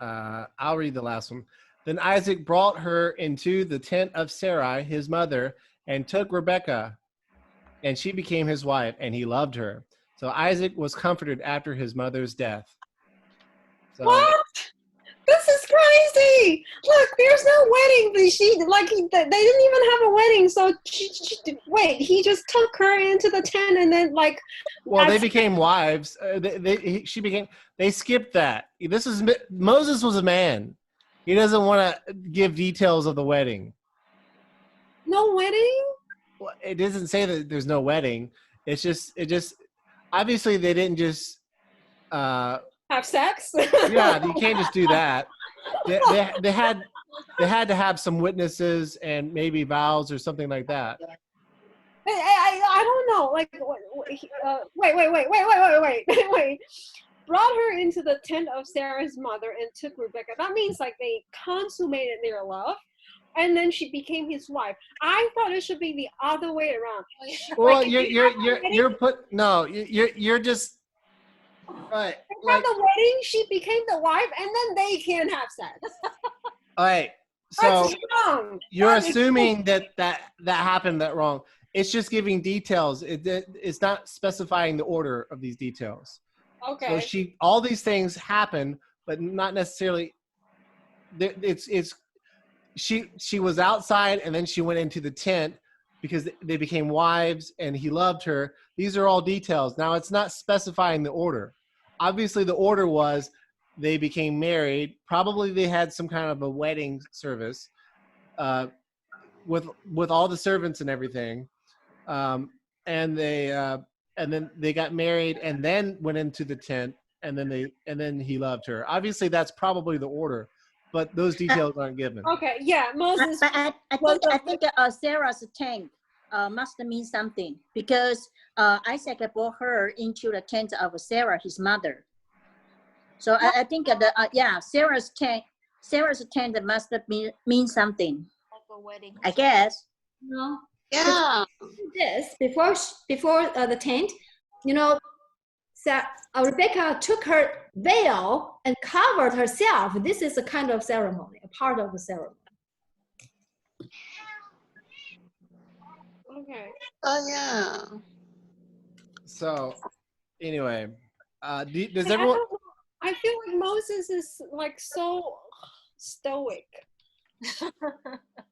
Speaker 1: I'll read the last one. Then Isaac brought her into the tent of Sarai, his mother, and took Rebekah, and she became his wife, and he loved her. So Isaac was comforted after his mother's death. So,
Speaker 3: What? This is crazy. Look, there's no wedding. They didn't even have a wedding. So wait, he just took her into the tent and then like.
Speaker 1: well, they became wives. They skipped that. Moses was a man. He doesn't want to give details of the wedding.
Speaker 3: No wedding?
Speaker 1: Well, it doesn't say that there's no wedding. It just obviously they didn't just
Speaker 3: Have sex?
Speaker 1: yeah, you can't just do that. They had to have some witnesses and maybe vows or something like that.
Speaker 3: I don't know. Like, wait. Brought her into the tent of Sarah's mother and took Rebekah. That means like they consummated their love, and then she became his wife. I thought it should be the other way around.
Speaker 1: Well,
Speaker 3: like,
Speaker 1: you're just right.
Speaker 3: At the wedding, she became the wife, and then they can have sex.
Speaker 1: All right. So
Speaker 3: That's wrong.
Speaker 1: you're assuming that happened that wrong. It's just giving details. It's not specifying the order of these details.
Speaker 3: Okay.
Speaker 1: So all these things happen, but not necessarily. She was outside, and then she went into the tent because they became wives, and he loved her. These are all details. Now it's not specifying the order. Obviously, the order was they became married. Probably they had some kind of a wedding service with all the servants and everything, and then they got married, and then went into the tent, and then he loved her. Obviously, that's probably the order, but those details aren't given.
Speaker 3: Okay, yeah, Moses.
Speaker 4: I think Sarah's tent must mean something, because Isaac brought her into the tent of Sarah, his mother. So I think Sarah's tent must mean something.
Speaker 8: Like a wedding.
Speaker 4: I guess.
Speaker 2: No.
Speaker 5: Yeah.
Speaker 2: This before the tent, Rebekah took her veil and covered herself. This is a kind of ceremony, a part of the ceremony.
Speaker 3: Okay.
Speaker 5: Oh yeah.
Speaker 1: So, anyway, does everyone?
Speaker 3: I feel like Moses is like so stoic.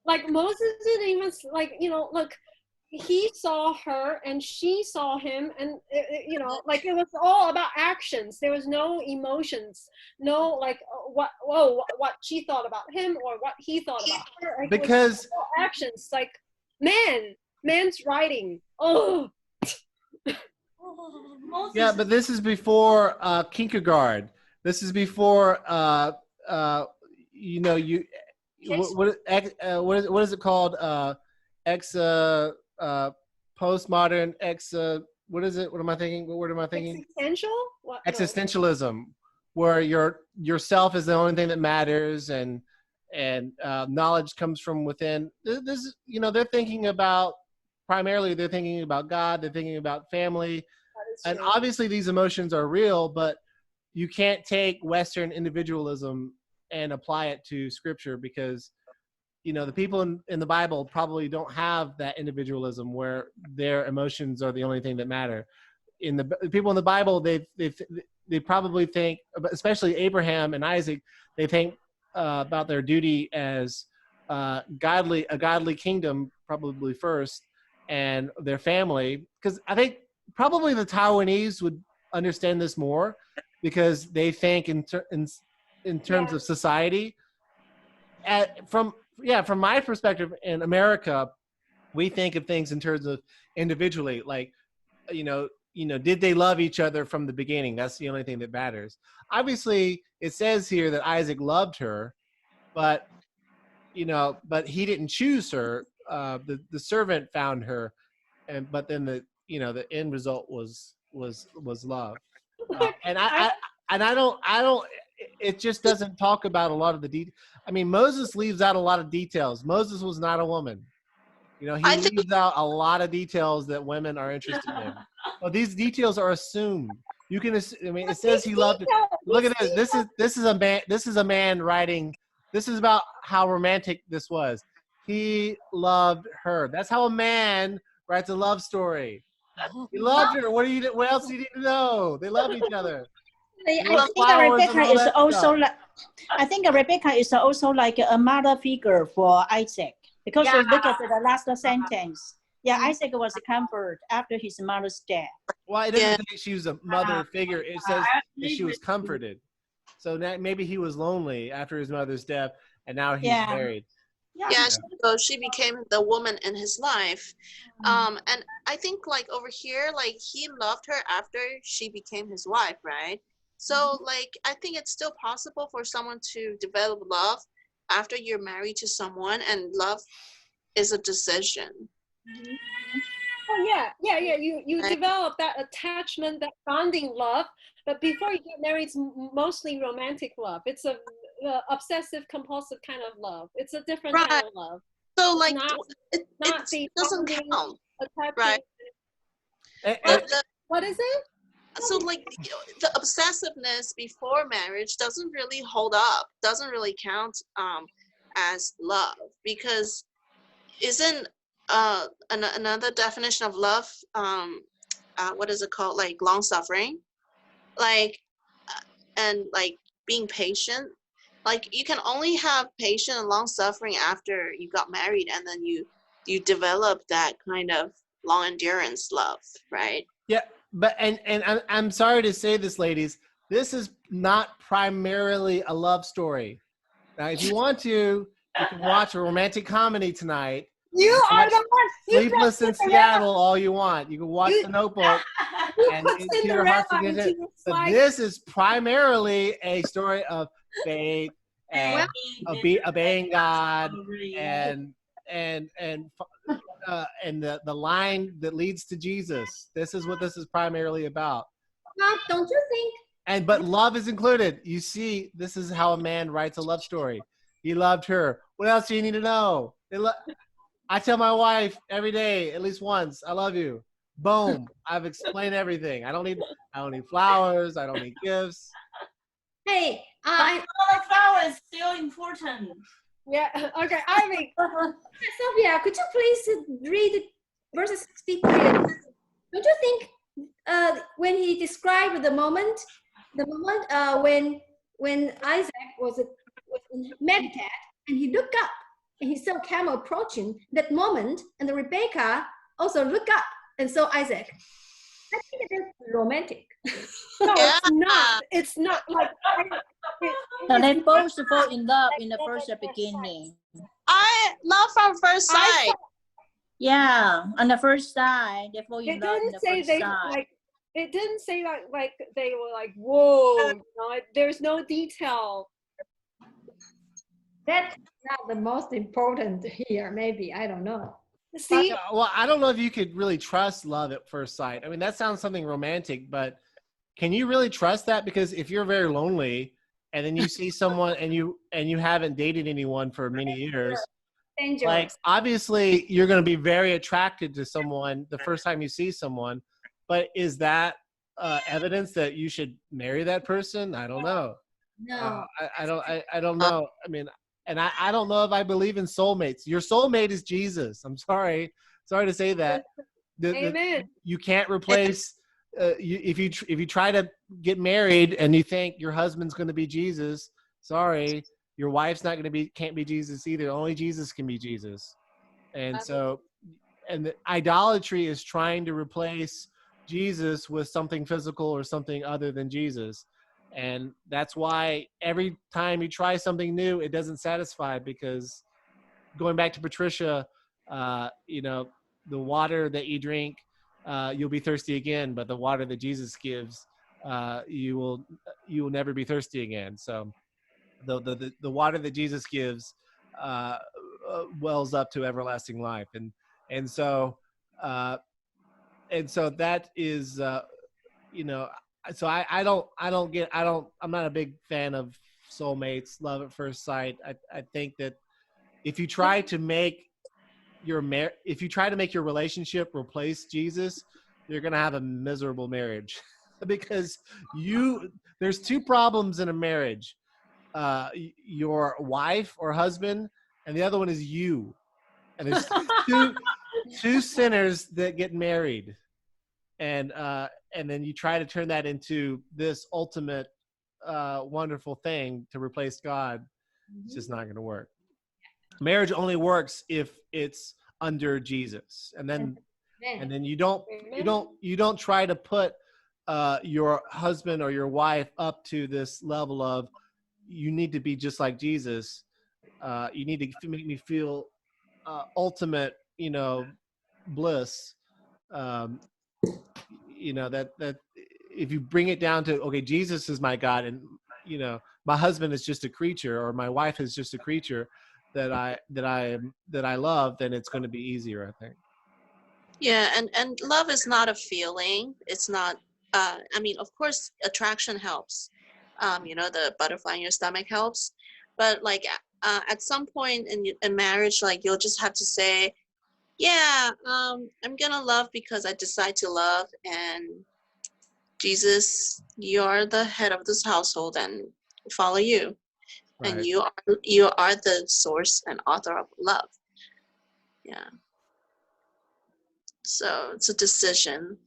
Speaker 3: Like Moses didn't even look. He saw her and she saw him, and it was all about actions. There was no emotions, no like what she thought about him or what he thought about her. Like,
Speaker 1: Because
Speaker 3: all actions, like man's writing. Oh.
Speaker 1: yeah, but this is before Kierkegaard. This is before what is it called? Postmodern what is it? What am I thinking? What word am I thinking?
Speaker 3: Existential? What? No.
Speaker 1: Existentialism, where yourself is the only thing that matters, and knowledge comes from within. This they're thinking about primarily. They're thinking about God. They're thinking about family, and obviously these emotions are real, but you can't take Western individualism and apply it to Scripture, because the people in the Bible probably don't have that individualism where their emotions are the only thing that matter. In the people in the Bible, they probably think, especially Abraham and Isaac, they think about their duty as a godly kingdom probably first, and their family, because I think probably the Taiwanese would understand this more because they think in terms of society. From my perspective in America, we think of things in terms of individually, like, did they love each other from the beginning? That's the only thing that matters. Obviously, it says here that Isaac loved her, but he didn't choose her. The servant found her, but then the end result was love. And I don't. It just doesn't talk about a lot of the details. I mean, Moses leaves out a lot of details. Moses was not a woman. He leaves out a lot of details that women are interested in. Well, these details are assumed. You can. I mean, it says he loved. Look at this. This is a man. This is a man writing. This is about how romantic this was. He loved her. That's how a man writes a love story. He loved her. What else do you need to know? They love each other.
Speaker 4: I think Rebecca is also like a mother figure for Isaac, because you look at the last sentence. Yeah, Isaac was comforted after his mother's death.
Speaker 1: Well, it doesn't say she was a mother figure. It says that she was comforted. So maybe he was lonely after his mother's death, and now he's married.
Speaker 5: Yeah, so she became the woman in his life. And I think like over here, like he loved her after she became his wife, right? So like I think it's still possible for someone to develop love after you're married to someone, and love is a decision.
Speaker 3: Oh yeah. You develop that attachment, that bonding love, but before you get married, it's mostly romantic love. It's a obsessive compulsive kind of love. It's a different kind of love.
Speaker 5: So like
Speaker 3: it
Speaker 5: doesn't count, right?
Speaker 3: What is it?
Speaker 5: So like the obsessiveness before marriage doesn't really hold up, doesn't really count as love, because isn't another definition of love what is it called, like long suffering, like and like being patient. Like you can only have patience and long suffering after you got married, and then you develop that kind of long endurance love, right?
Speaker 1: Yeah, but and I'm sorry to say this, ladies, this is not primarily a love story. Now, if you want to, you can watch a romantic comedy tonight.
Speaker 3: You are the one.
Speaker 1: Sleepless in Seattle, all you want. You can watch The Notebook. And your heart's content. But this is primarily a story of faith and obeying God and the line that leads to Jesus. This is what this is primarily about.
Speaker 2: Don't you think?
Speaker 1: But love is included. You see, this is how a man writes a love story. He loved her. What else do you need to know? I tell my wife every day, at least once, I love you. Boom. I've explained everything. I don't need flowers. I don't need gifts.
Speaker 2: Hey,
Speaker 7: flower is still important.
Speaker 3: Yeah. Okay. I mean,
Speaker 2: Sophia, could you please read verses 63? Don't you think when he described the moment when Isaac was meditate and he looked up and he saw camel approaching, that moment, and the Rebecca also looked up and saw Isaac. I think it is romantic.
Speaker 3: No, it's not. It's not like.
Speaker 4: So they both fall in love in the first beginning.
Speaker 5: I love from first sight.
Speaker 4: Yeah, on the first sight, they fall in love in the first sight.
Speaker 3: Like, it didn't say like they were like, whoa. You know, there's no detail.
Speaker 2: That's not the most important here. Maybe, I don't know.
Speaker 3: See?
Speaker 1: Well, I don't know if you could really trust love at first sight. I mean, that sounds something romantic, but can you really trust that? Because if you're very lonely and then you see someone and you haven't dated anyone for many years,
Speaker 2: Dangerous.
Speaker 1: like obviously you're going to be very attracted to someone the first time you see someone, but is that evidence that you should marry that person? I don't know.
Speaker 2: No.
Speaker 1: I don't know. I mean, and I don't know if I believe in soulmates. Your soulmate is Jesus. I'm sorry to say that.
Speaker 3: Amen.
Speaker 1: You can't replace. If you try to get married and you think your husband's going to be Jesus, sorry, your wife's not going to can't be Jesus either. Only Jesus can be Jesus. And so, and the idolatry is trying to replace Jesus with something physical or something other than Jesus. And that's why every time you try something new, it doesn't satisfy, because going back to Patricia, you know, the water that you drink, you'll be thirsty again, but the water that Jesus gives, you will never be thirsty again. So the water that Jesus gives wells up to everlasting life. And so that is, you know, so I'm not a big fan of soulmates, love at first sight. I think that if you try to make your relationship replace Jesus, you're going to have a miserable marriage. Because there's two problems in a marriage: your wife or husband, and the other one is you. And there's two sinners that get married, and then you try to turn that into this ultimate wonderful thing to replace God. It's just not going to work. Marriage only works if it's under Jesus, and then you don't try to put your husband or your wife up to this level of, you need to be just like Jesus. You need to make me feel ultimate, you know, bliss. You know, that if you bring it down to, okay, Jesus is my God, and you know, my husband is just a creature, or my wife is just a creature that I love, then it's going to be easier, I think.
Speaker 5: Yeah, and love is not a feeling. It's not. I mean, of course, attraction helps. You know, the butterfly in your stomach helps, but like at some point in marriage, like you'll just have to say, yeah, I'm gonna love because I decide to love, and Jesus, you're the head of this household, and follow you.
Speaker 1: Right.
Speaker 5: And you are the source and author of love. Yeah. So it's a decision.